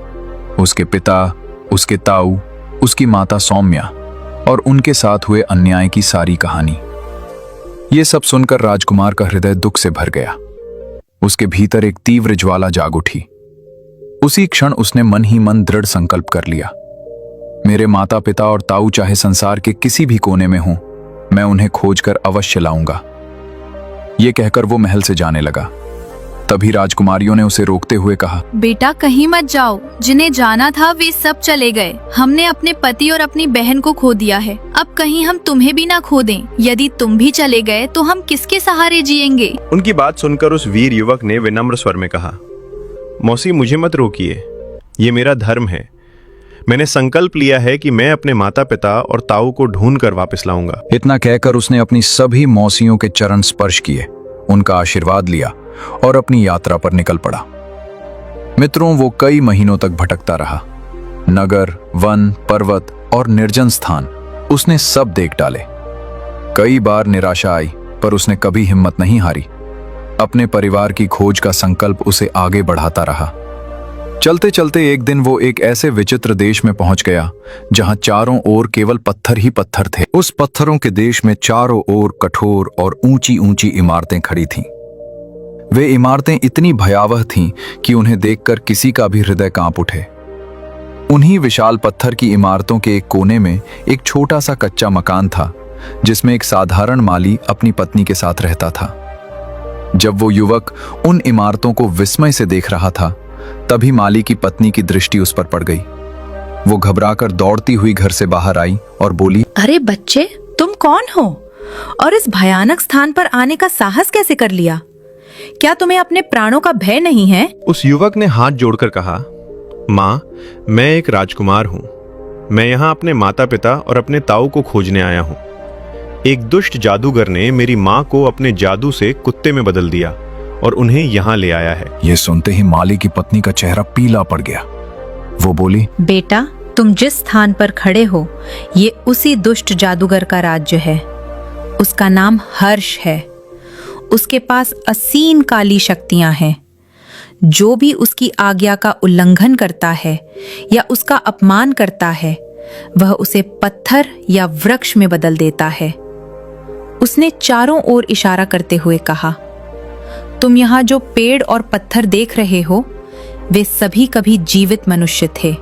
उसके पिता, उसके ताऊ, उसकी माता सौम्या और उनके साथ हुए अन्याय की सारी कहानी। ये सब सुनकर राजकुमार का हृदय दुख से भर गया। उसके भीतर एक तीव्र ज्वाला जाग उठी। उसी क्षण उसने मन ही मन दृढ़ संकल्प कर लिया, मेरे माता पिता और ताऊ चाहे संसार के किसी भी कोने में हों, मैं उन्हें खोजकर अवश्य लाऊंगा। ये कहकर वो महल से जाने लगा। तभी राजकुमारियों ने उसे रोकते हुए कहा, बेटा कहीं मत जाओ, जिन्हें जाना था वे सब चले गए। हमने अपने पति और अपनी बहन को खो दिया है, अब कहीं हम तुम्हें भी ना खो दें। यदि तुम भी चले गए तो हम किसके सहारे जिएंगे? उनकी बात सुनकर उस वीर युवक ने विनम्र स्वर में कहा, मौसी, मुझे मत रोकिए, ये मेरा धर्म है। मैंने संकल्प लिया है कि मैं अपने माता पिता और ताऊ को ढूंढ कर वापस लाऊंगा। इतना कहकर उसने अपनी सभी मौसियों के चरण स्पर्श किए, उनका आशीर्वाद लिया और अपनी यात्रा पर निकल पड़ा। मित्रों, वो कई महीनों तक भटकता रहा। नगर, वन, पर्वत और निर्जन स्थान उसने सब देख डाले। कई बार निराशा आई, पर उसने कभी हिम्मत नहीं हारी। अपने परिवार की खोज का संकल्प उसे आगे बढ़ाता रहा। चलते चलते एक दिन वो एक ऐसे विचित्र देश में पहुंच गया जहां चारों ओर केवल पत्थर ही पत्थर थे। उस पत्थरों के देश में चारों ओर कठोर और ऊंची ऊंची इमारतें खड़ी थीं। वे इमारतें इतनी भयावह थीं कि उन्हें देखकर किसी का भी हृदय कांप उठे। उन्हीं विशाल पत्थर की इमारतों के एक कोने में एक छोटा सा कच्चा मकान था, जिसमें एक साधारण माली अपनी पत्नी के साथ रहता था। जब वो युवक उन इमारतों को विस्मय से देख रहा था, तभी माली की पत्नी की दृष्टि उस पर पड़ गई। वो घबराकर दौड़ती हुई घर से बाहर आई और बोली, अरे बच्चे, तुम कौन हो और इस भयानक स्थान पर आने का साहस कैसे कर लिया? क्या तुम्हें अपने प्राणों का भय नहीं है? उस युवक ने हाथ जोड़कर कहा, माँ, मैं एक राजकुमार हूँ। मैं यहाँ अपने माता पिता और अपने ताऊ को खोजने आया हूँ। एक दुष्ट जादूगर ने मेरी माँ को अपने जादू से कुत्ते में बदल दिया और उन्हें यहाँ ले आया है। ये सुनते ही माली की पत्नी का चेहरा पीला पड़ गया। वो बोली, बेटा, तुम जिस स्थान पर खड़े हो, ये उसी दुष्ट जादूगर का राज्य है। उसका नाम हर्ष है। उसके पास असीम काली शक्तियां हैं। जो भी उसकी आज्ञा का उल्लंघन करता है या उसका अपमान करता है, वह उसे पत्थर या वृक्ष में बदल देता है। उसने चारों ओर इशारा करते हुए कहा, तुम यहाँ जो पेड़ और पत्थर देख रहे हो, वे सभी कभी जीवित मनुष्य थे।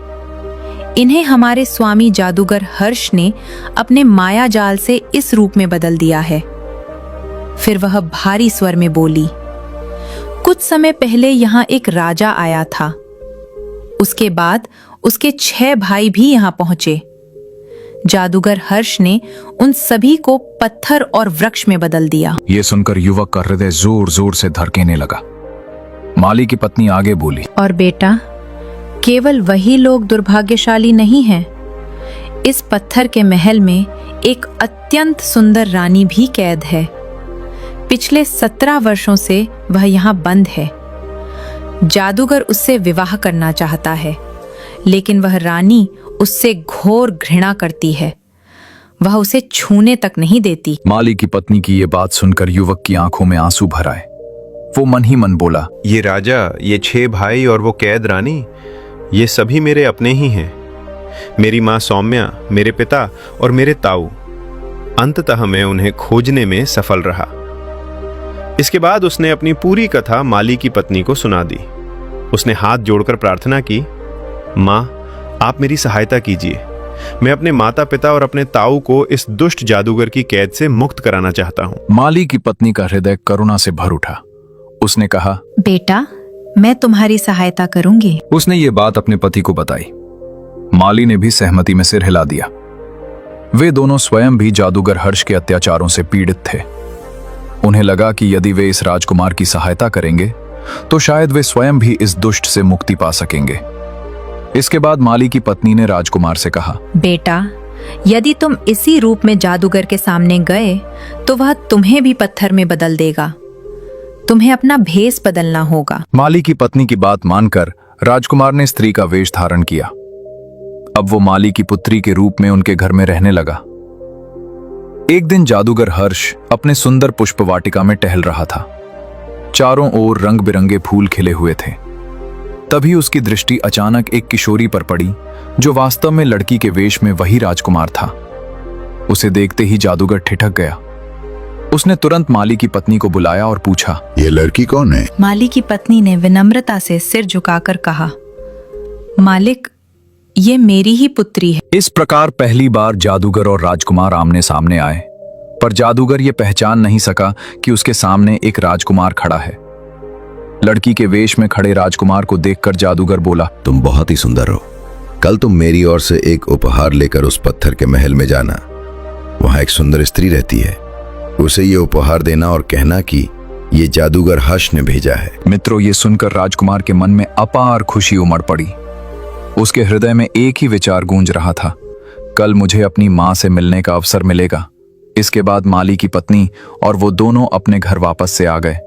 इन्हें हमारे स्वामी जादूगर हर्ष ने अपने माया जाल से इस रूप में बदल दिया है। फिर वह भारी स्वर में बोली, कुछ समय पहले यहाँ एक राजा आया था। उसके बाद उसके 6 भाई भी यहाँ पहुंचे। जादूगर हर्ष ने उन सभी को पत्थर और वृक्ष में बदल दिया। ये सुनकर युवक का हृदय जोर जोर से धड़केने लगा। माली की पत्नी आगे बोली, और बेटा, केवल वही लोग दुर्भाग्यशाली नहीं हैं। इस पत्थर के महल में एक अत्यंत सुंदर रानी भी कैद है। पिछले 17 वर्षों से वह यहाँ बंद है। जादूगर उससे विवाह करना चाहता है, लेकिन वह रानी उससे घोर घृणा करती है। वह उसे छूने तक नहीं देती। माली की पत्नी की ये बात सुनकर युवक की आंखों में आंसू भर आए। वो मन ही मन बोला, ये राजा, ये 6 भाई और वो कैद रानी, ये सभी मेरे अपने ही हैं। मेरी माँ सौम्या, मेरे पिता और मेरे ताऊ। अंततः मैं उन्हें खोजने में सफल रहा। इसके बाद उसने अपनी पूरी कथा माली की पत्नी को सुना दी। उसने हाथ जोड़कर प्रार्थना की, माँ, आप मेरी सहायता कीजिए। मैं अपने माता पिता और अपने ताऊ को इस दुष्ट जादूगर की कैद से मुक्त कराना चाहता हूँ। माली की पत्नी का हृदय करुणा से भर उठा। उसने कहा, बेटा, मैं तुम्हारी सहायता करूंगी। उसने ये बात अपने पति को बताई। माली ने भी सहमति में सिर हिला दिया। वे दोनों स्वयं भी जादूगर हर्ष के अत्याचारों से पीड़ित थे। उन्हें लगा कि यदि वे इस राजकुमार की सहायता करेंगे तो शायद वे स्वयं भी इस दुष्ट से मुक्ति पा सकेंगे। इसके बाद माली की पत्नी ने राजकुमार से कहा, बेटा, यदि तुम इसी रूप में जादूगर के सामने गए तो वह तुम्हें भी पत्थर में बदल देगा। तुम्हें अपना भेष बदलना होगा। माली की पत्नी की बात मानकर राजकुमार ने स्त्री का वेश धारण किया। अब वो माली की पुत्री के रूप में उनके घर में रहने लगा। एक दिन जादूगर हर्ष अपने सुंदर पुष्प वाटिका में टहल रहा था। चारों ओर रंग बिरंगे फूल खिले हुए थे। तभी उसकी दृष्टि अचानक एक किशोरी पर पड़ी, जो वास्तव में लड़की के वेश में वही राजकुमार था। उसे देखते ही जादूगर ठिठक गया। उसने तुरंत माली की पत्नी को बुलाया और पूछा, ये लड़की कौन है? माली की पत्नी ने विनम्रता से सिर झुकाकर कहा, मालिक, ये मेरी ही पुत्री है। इस प्रकार पहली बार जादूगर और राजकुमार आमने सामने आए, पर जादूगर ये पहचान नहीं सका कि उसके सामने एक राजकुमार खड़ा है। लड़की के वेश में खड़े राजकुमार को देखकर जादूगर बोला, तुम बहुत ही सुंदर हो। कल तुम मेरी ओर से एक उपहार लेकर उस पत्थर के महल में जाना। वहां एक सुंदर स्त्री रहती है। उसे ये उपहार देना और कहना कि ये जादूगर हर्ष ने भेजा है। मित्रों, ये सुनकर राजकुमार के मन में अपार खुशी उमड़ पड़ी। उसके हृदय में एक ही विचार गूंज रहा था, कल मुझे अपनी मां से मिलने का अवसर मिलेगा। इसके बाद माली की पत्नी और वो दोनों अपने घर वापस से आ गए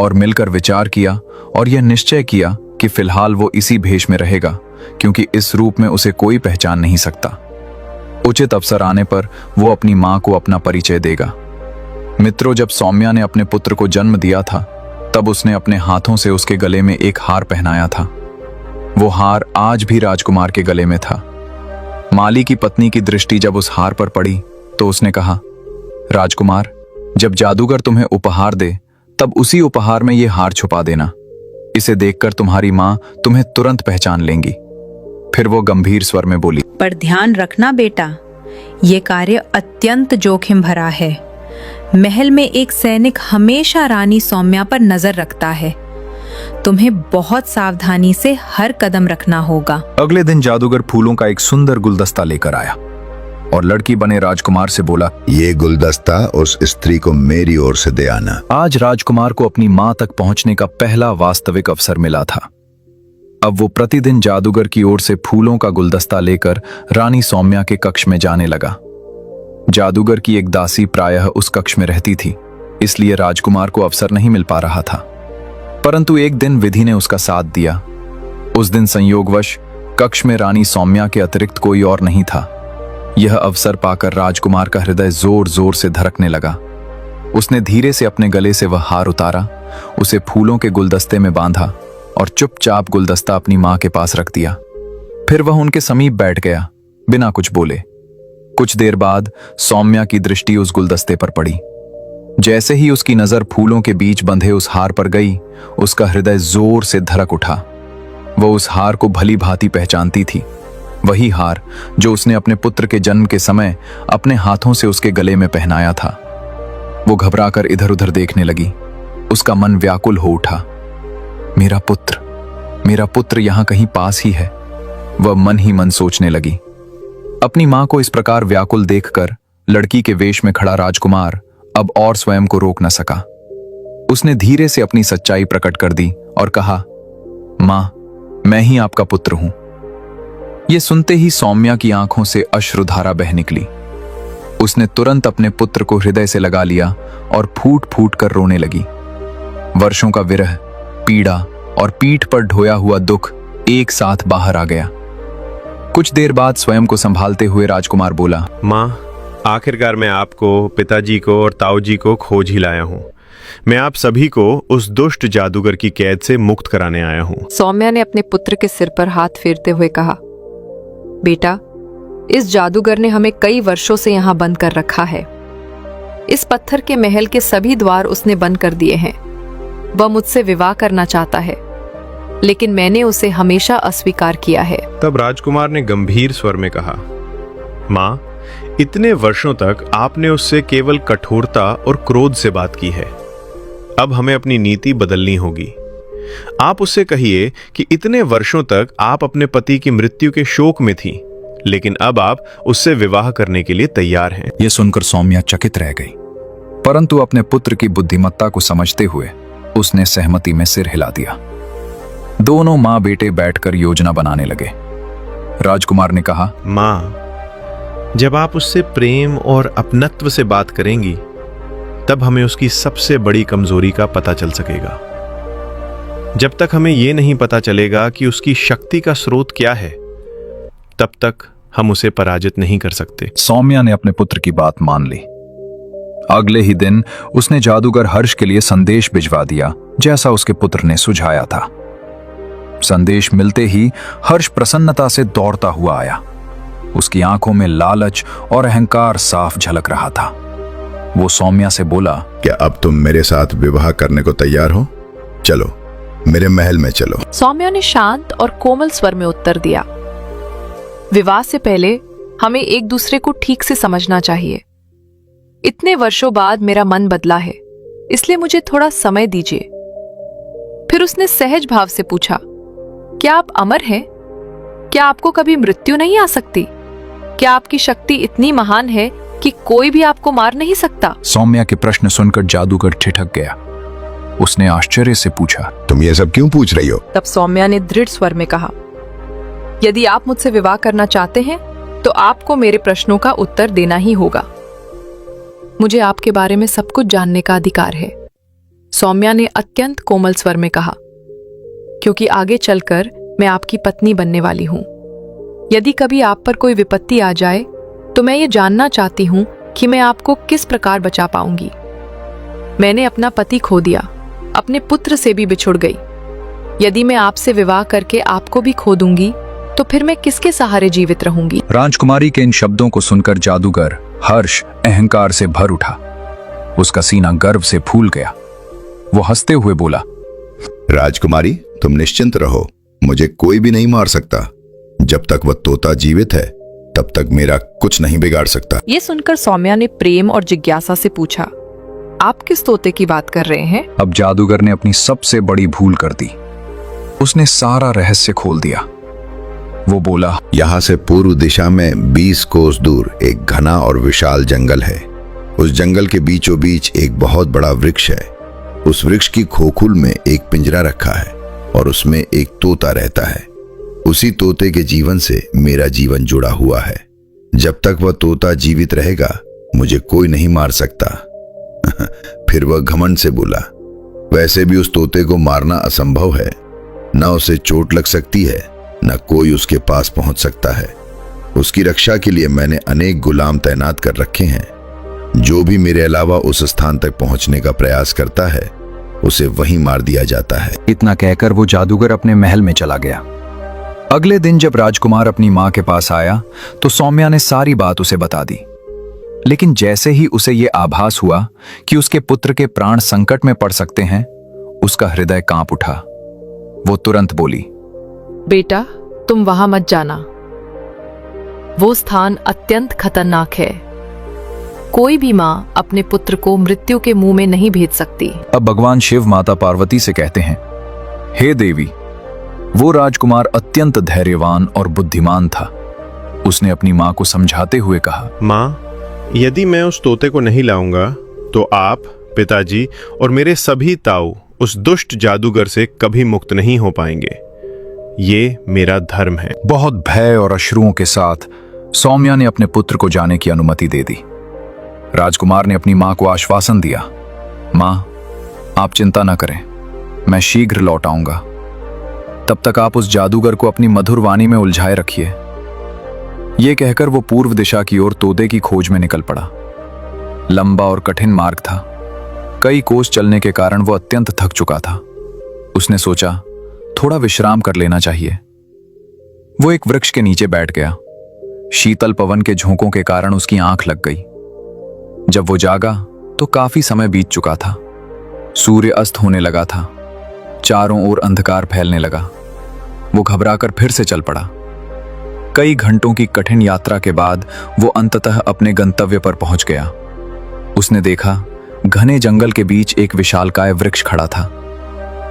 और मिलकर विचार किया और यह निश्चय किया कि फिलहाल वो इसी भेष में रहेगा, क्योंकि इस रूप में उसे कोई पहचान नहीं सकता। उचित अवसर आने पर वो अपनी मां को अपना परिचय देगा। मित्रों, जब सौम्या ने अपने पुत्र को जन्म दिया था, तब उसने अपने हाथों से उसके गले में एक हार पहनाया था। वो हार आज भी राजकुमार के गले में था। माली की पत्नी की दृष्टि जब उस हार पर पड़ी तो उसने कहा, राजकुमार, जब जादूगर तुम्हें उपहार दे तब उसी उपहार में ये हार छुपा देना। इसे देखकर तुम्हारी मां तुम्हें तुरंत पहचान लेंगी। फिर वो गंभीर स्वर में बोली, पर ध्यान रखना बेटा, ये कार्य अत्यंत जोखिम भरा है। महल में एक सैनिक हमेशा रानी सौम्या पर नजर रखता है। तुम्हें बहुत सावधानी से हर कदम रखना होगा। अगले दिन जादूगर फूलों का एक सुंदर गुलदस्ता लेकर आया और लड़की बने राजकुमार से बोला, ये गुलदस्ता उस स्त्री को मेरी ओर से दे आना। आज राजकुमार को अपनी मां तक पहुंचने का पहला वास्तविक अवसर मिला था। अब वो प्रतिदिन जादूगर की ओर से फूलों का गुलदस्ता लेकर रानी सौम्या के कक्ष में जाने लगा। जादूगर की एक दासी प्रायः उस कक्ष में रहती थी, इसलिए राजकुमार को अवसर नहीं मिल पा रहा था। परंतु एक दिन विधि ने उसका साथ दिया। उस दिन संयोगवश कक्ष में रानी सौम्या के अतिरिक्त कोई और नहीं था। यह अवसर पाकर राजकुमार का हृदय जोर जोर से धड़कने लगा। उसने धीरे से अपने गले से वह हार उतारा, उसे फूलों के गुलदस्ते में बांधा और चुपचाप गुलदस्ता अपनी मां के पास रख दिया। फिर वह उनके समीप बैठ गया, बिना कुछ बोले। कुछ देर बाद सौम्या की दृष्टि उस गुलदस्ते पर पड़ी। जैसे ही उसकी नजर फूलों के बीच बंधे उस हार पर गई, उसका हृदय जोर से धड़क उठा। वो उस हार को भली भांति पहचानती थी, वही हार जो उसने अपने पुत्र के जन्म के समय अपने हाथों से उसके गले में पहनाया था। वो घबराकर इधर उधर देखने लगी। उसका मन व्याकुल हो उठा। मेरा पुत्र यहां कहीं पास ही है, वह मन ही मन सोचने लगी। अपनी मां को इस प्रकार व्याकुल देखकर लड़की के वेश में खड़ा राजकुमार अब और स्वयं को रोक न सका। उसने धीरे से अपनी सच्चाई प्रकट कर दी और कहा, मां, मैं ही आपका पुत्र हूं। यह सुनते ही सौम्या की आंखों से अश्रुधारा बह निकली। उसने तुरंत अपने पुत्र को हृदय से लगा लिया और फूट फूट कर रोने लगी। वर्षों का विरह, पीड़ा और पीठ पर ढोया हुआ दुख एक साथ बाहर आ गया। कुछ देर बाद स्वयं को संभालते हुए राजकुमार बोला, मां, आखिरकार मैं आपको, पिताजी को और ताऊजी को खोज ही लाया हूं। मैं आप सभी को उस दुष्ट जादूगर की कैद से मुक्त कराने आया हूं। सौम्या ने अपने पुत्र के सिर पर हाथ फेरते हुए कहा, बेटा, इस जादूगर ने हमें कई वर्षों से यहाँ बंद कर रखा है। इस पत्थर के महल के सभी द्वार उसने बंद कर दिए हैं। वह मुझसे विवाह करना चाहता है, लेकिन मैंने उसे हमेशा अस्वीकार किया है। तब राजकुमार ने गंभीर स्वर में कहा, मां, इतने वर्षों तक आपने उससे केवल कठोरता और क्रोध से बात की है। अब हमें अपनी नीति बदलनी होगी। आप उससे कहिए कि इतने वर्षों तक आप अपने पति की मृत्यु के शोक में थी, लेकिन अब आप उससे विवाह करने के लिए तैयार हैं। यह सुनकर सौम्या चकित रह गई, परंतु अपने पुत्र की बुद्धिमत्ता को समझते हुए उसने सहमति में सिर हिला दिया। दोनों मां बेटे बैठकर योजना बनाने लगे। राजकुमार ने कहा, मां, जब आप उससे प्रेम और अपनत्व से बात करेंगी, तब हमें उसकी सबसे बड़ी कमजोरी का पता चल सकेगा। जब तक हमें यह नहीं पता चलेगा कि उसकी शक्ति का स्रोत क्या है, तब तक हम उसे पराजित नहीं कर सकते। सौम्या ने अपने पुत्र की बात मान ली। अगले ही दिन उसने जादूगर हर्ष के लिए संदेश भिजवा दिया, जैसा उसके पुत्र ने सुझाया था। संदेश मिलते ही हर्ष प्रसन्नता से दौड़ता हुआ आया। उसकी आंखों में लालच और अहंकार साफ झलक रहा था। वो सौम्या से बोला, क्या अब तुम मेरे साथ विवाह करने को तैयार हो? चलो, मेरे महल में चलो। सौम्या ने शांत और कोमल स्वर में उत्तर दिया, विवाह से पहले हमें एक दूसरे को ठीक से समझना चाहिए। इतने वर्षों बाद मेरा मन बदला है, इसलिए मुझे थोड़ा समय दीजिए। फिर उसने सहज भाव से पूछा, क्या आप अमर हैं? क्या आपको कभी मृत्यु नहीं आ सकती? क्या आपकी शक्ति इतनी महान है कि कोई भी आपको मार नहीं सकता? सौम्या के प्रश्न सुनकर जादूगर ठिठक गया। उसने आश्चर्य से पूछा, तुम ये सब क्यों पूछ रही हो? तब सौम्या ने दृढ़ स्वर में कहा, यदि आप मुझसे विवाह करना चाहते हैं तो आपको मेरे प्रश्नों का उत्तर देना ही होगा। मुझे आपके बारे में सब कुछ जानने का अधिकार है। सौम्या ने अत्यंत कोमल स्वर में कहा, क्योंकि आगे चलकर मैं आपकी पत्नी बनने वाली हूं। यदि कभी आप पर कोई विपत्ति आ जाए तो मैं ये जानना चाहती हूं कि मैं आपको किस प्रकार बचा पाऊंगी। मैंने अपना पति खो दिया, अपने पुत्र से भी बिछुड़ गई। यदि मैं आपसे विवाह करके आपको भी खो दूंगी तो फिर मैं किसके सहारे जीवित रहूंगी? राजकुमारी के इन शब्दों को सुनकर जादूगर हर्ष अहंकार से भर उठा। उसका सीना गर्व से फूल गया। वो हंसते हुए बोला, राजकुमारी, तुम निश्चिंत रहो, मुझे कोई भी नहीं मार सकता। जब तक वह तोता जीवित है तब तक मेरा कुछ नहीं बिगाड़ सकता। ये सुनकर सौम्या ने प्रेम और जिज्ञासा से पूछा, आप किस तोते की बात कर रहे हैं? अब जादूगर ने अपनी सबसे बड़ी भूल कर दी। उसने सारा रहस्य खोल दिया। वो बोला, यहाँ से पूर्व दिशा में 20 कोस दूर एक घना और विशाल जंगल है। उस जंगल के बीचों बीच एक बहुत बड़ा वृक्ष है। उस वृक्ष की खोखुल में एक पिंजरा रखा है और उसमें एक तोता रहता है। उसी तोते के जीवन से मेरा जीवन जुड़ा हुआ है। जब तक वह तोता जीवित रहेगा मुझे कोई नहीं मार सकता। फिर वह घमंड से बोला, वैसे भी उस तोते को मारना असंभव है। न उसे चोट लग सकती है, न कोई उसके पास पहुंच सकता है। उसकी रक्षा के लिए मैंने अनेक गुलाम तैनात कर रखे हैं। जो भी मेरे अलावा उस स्थान तक पहुंचने का प्रयास करता है उसे वहीं मार दिया जाता है। इतना कहकर वो जादूगर अपने महल में चला गया। अगले दिन जब राजकुमार अपनी मां के पास आया तो सौम्या ने सारी बात उसे बता दी। लेकिन जैसे ही उसे ये आभास हुआ कि उसके पुत्र के प्राण संकट में पड़ सकते हैं, उसका हृदय कांप उठा। वो तुरंत बोली, बेटा, तुम वहां मत जाना। वो स्थान अत्यंत खतरनाक है। कोई भी मां अपने पुत्र को मृत्यु के मुंह में नहीं भेज सकती। अब भगवान शिव माता पार्वती से कहते हैं, हे देवी, वो राजकुमार अत्यंत धैर्यवान और बुद्धिमान था। उसने अपनी मां को समझाते हुए कहा, मां, यदि मैं उस तोते को नहीं लाऊंगा तो आप, पिताजी और मेरे सभी ताऊ उस दुष्ट जादूगर से कभी मुक्त नहीं हो पाएंगे। ये मेरा धर्म है। बहुत भय और अश्रुओं के साथ सौम्या ने अपने पुत्र को जाने की अनुमति दे दी। राजकुमार ने अपनी मां को आश्वासन दिया, मां, आप चिंता न करें, मैं शीघ्र लौट आऊंगा। तब तक आप उस जादूगर को अपनी मधुर वाणी में उलझाए रखिए। यह कहकर वो पूर्व दिशा की ओर तोते की खोज में निकल पड़ा। लंबा और कठिन मार्ग था। कई कोस चलने के कारण वो अत्यंत थक चुका था। उसने सोचा, थोड़ा विश्राम कर लेना चाहिए। वो एक वृक्ष के नीचे बैठ गया। शीतल पवन के झोंकों के कारण उसकी आंख लग गई। जब वो जागा तो काफी समय बीत चुका था। सूर्य अस्त होने लगा था। चारों ओर अंधकार फैलने लगा। वो घबराकर फिर से चल पड़ा। कई घंटों की कठिन यात्रा के बाद वो अंततः अपने गंतव्य पर पहुंच गया। उसने देखा, घने जंगल के बीच एक विशालकाय वृक्ष खड़ा था।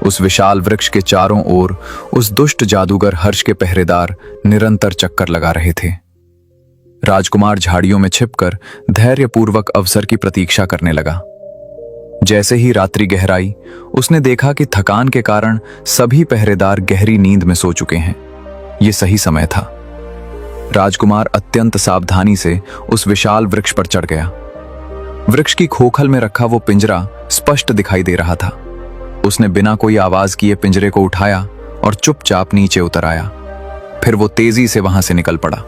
उस विशाल वृक्ष के चारों ओर उस दुष्ट जादूगर हर्ष के पहरेदार निरंतर चक्कर लगा रहे थे। राजकुमार झाड़ियों में छिपकर धैर्यपूर्वक अवसर की प्रतीक्षा करने लगा। जैसे ही रात्रि गहराई, उसने देखा कि थकान के कारण सभी पहरेदार गहरी नींद में सो चुके हैं। यह सही समय था। राजकुमार अत्यंत सावधानी से उस विशाल वृक्ष पर चढ़ गया। वृक्ष की खोखल में रखा वो पिंजरा स्पष्ट दिखाई दे रहा था। उसने बिना कोई आवाज किए पिंजरे को उठाया और चुपचाप नीचे उतर आया। फिर वो तेजी से वहां से निकल पड़ा।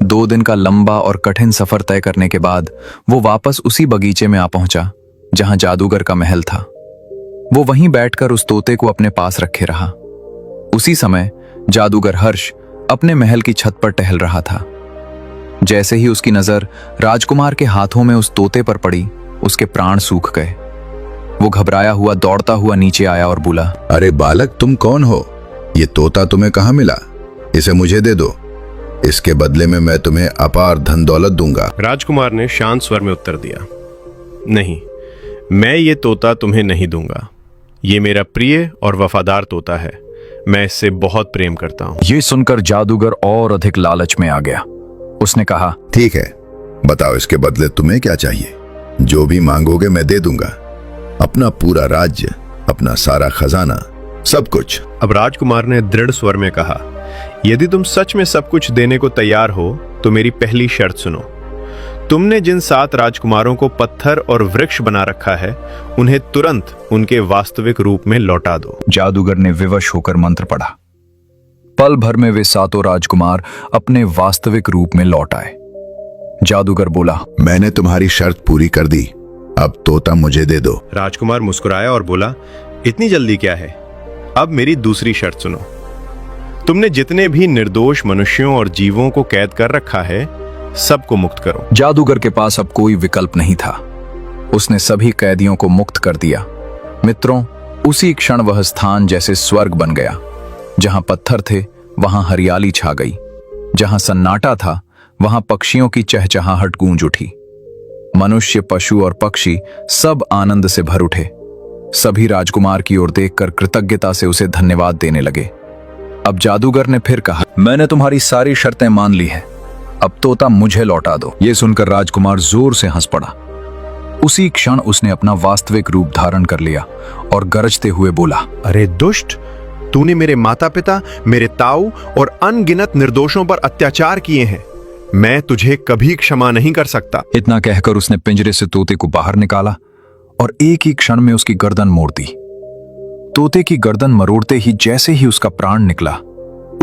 2 दिन का लंबा और कठिन सफर तय करने के बाद वो वापस उसी बगीचे में आ पहुंचा जहां जादूगर का महल था। वो वहीं बैठकर उस तोते को अपने पास रखे रहा। उसी समय जादूगर हर्ष अपने महल की छत पर टहल रहा था। जैसे ही उसकी नजर राजकुमार के हाथों में उस तोते पर पड़ी, उसके प्राण सूख गए। वो घबराया हुआ दौड़ता हुआ नीचे आया और बोला, अरे बालक, तुम कौन हो? ये तोता तुम्हें कहाँ मिला? इसे मुझे दे दो। इसके बदले में मैं तुम्हें अपार धन दौलत दूंगा। राजकुमार ने शांत स्वर में उत्तर दिया, नहीं, मैं ये तोता तुम्हें नहीं दूंगा। ये मेरा प्रिय और वफादार तोता है। मैं इससे बहुत प्रेम करता हूं। ये सुनकर जादूगर और अधिक लालच में आ गया। उसने कहा, ठीक है, बताओ इसके बदले तुम्हें क्या चाहिए? जो भी मांगोगे मैं दे दूंगा। अपना पूरा राज्य, अपना सारा खजाना, सब कुछ। अब राजकुमार ने दृढ़ स्वर में कहा, यदि तुम सच में सब कुछ देने को तैयार हो तो मेरी पहली शर्त सुनो। तुमने जिन 7 राजकुमारों को पत्थर और वृक्ष बना रखा है, उन्हें तुरंत उनके वास्तविक रूप में लौटा दो। जादूगर ने विवश होकर मंत्र पढ़ा। पल भर में वे 7 राजकुमार अपने वास्तविक रूप में लौट आए। जादूगर बोला, मैंने तुम्हारी शर्त पूरी कर दी। अब तोता मुझे दे दो। राजकुमार मुस्कुराया और बोला, इतनी जल्दी क्या है? अब मेरी दूसरी शर्त सुनो। तुमने जितने भी निर्दोष मनुष्यों और जीवों को कैद कर रखा है, सबको मुक्त करो। जादूगर के पास अब कोई विकल्प नहीं था। उसने सभी कैदियों को मुक्त कर दिया। मित्रों, उसी क्षण वह स्थान जैसे स्वर्ग बन गया। जहां पत्थर थे वहां हरियाली छा गई। जहां सन्नाटा था वहां पक्षियों की चहचहाहट गूंज उठी। मनुष्य, पशु और पक्षी सब आनंद से भर उठे। सभी राजकुमार की ओर देखकर कृतज्ञता से उसे धन्यवाद देने लगे। अब जादूगर ने फिर कहा, मैंने तुम्हारी सारी शर्तें मान ली हैं, अब तोता मुझे लौटा दो। यह सुनकर राजकुमार जोर से हंस पड़ा। उसी क्षण उसने अपना वास्तविक रूप धारण कर लिया और गरजते हुए बोला, अरे दुष्ट, तूने मेरे माता पिता, मेरे ताऊ और अनगिनत निर्दोषों पर अत्याचार किए हैं। मैं तुझे कभी क्षमा नहीं कर सकता। इतना कहकर उसने पिंजरे से तोते को बाहर निकाला और एक ही क्षण में उसकी गर्दन मोड़ दी। तोते की गर्दन मरोड़ते ही जैसे ही उसका प्राण निकला,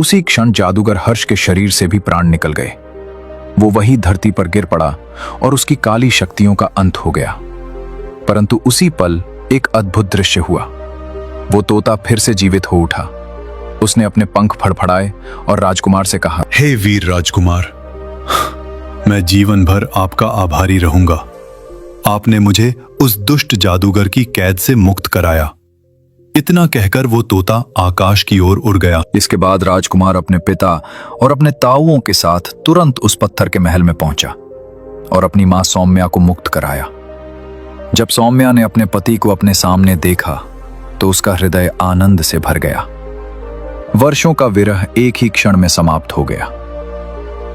उसी क्षण जादूगर हर्ष के शरीर से भी प्राण निकल गए। वो वही धरती पर गिर पड़ा और उसकी काली शक्तियों का अंत हो गया। परंतु उसी पल एक अद्भुत दृश्य हुआ। वो तोता फिर से जीवित हो उठा। उसने अपने पंख फड़फड़ाए और राजकुमार से कहा, हे वीर राजकुमार, मैं जीवन भर आपका आभारी रहूंगा। आपने मुझे उस दुष्ट जादूगर की कैद से मुक्त कराया। इतना कहकर वो तोता आकाश की ओर उड़ गया। इसके बाद राजकुमार अपने पिता और अपने ताऊओं के साथ तुरंत उस पत्थर के महल में पहुंचा और अपनी मां सौम्या को मुक्त कराया। जब सौम्या ने अपने पति को अपने सामने देखा तो उसका हृदय आनंद से भर गया। वर्षों का विरह एक ही क्षण में समाप्त हो गया।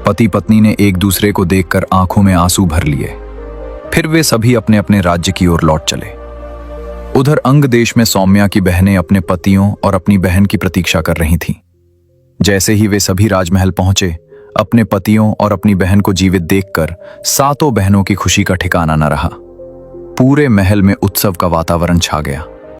पति पत्नी ने एक दूसरे को देखकर आंखों में आंसू भर लिए। फिर वे सभी अपने अपने राज्य की ओर लौट चले। उधर अंग देश में सौम्या की बहनें अपने पतियों और अपनी बहन की प्रतीक्षा कर रही थीं। जैसे ही वे सभी राजमहल पहुंचे, अपने पतियों और अपनी बहन को जीवित देखकर सातों बहनों की खुशी का ठिकाना न रहा। पूरे महल में उत्सव का वातावरण छा गया।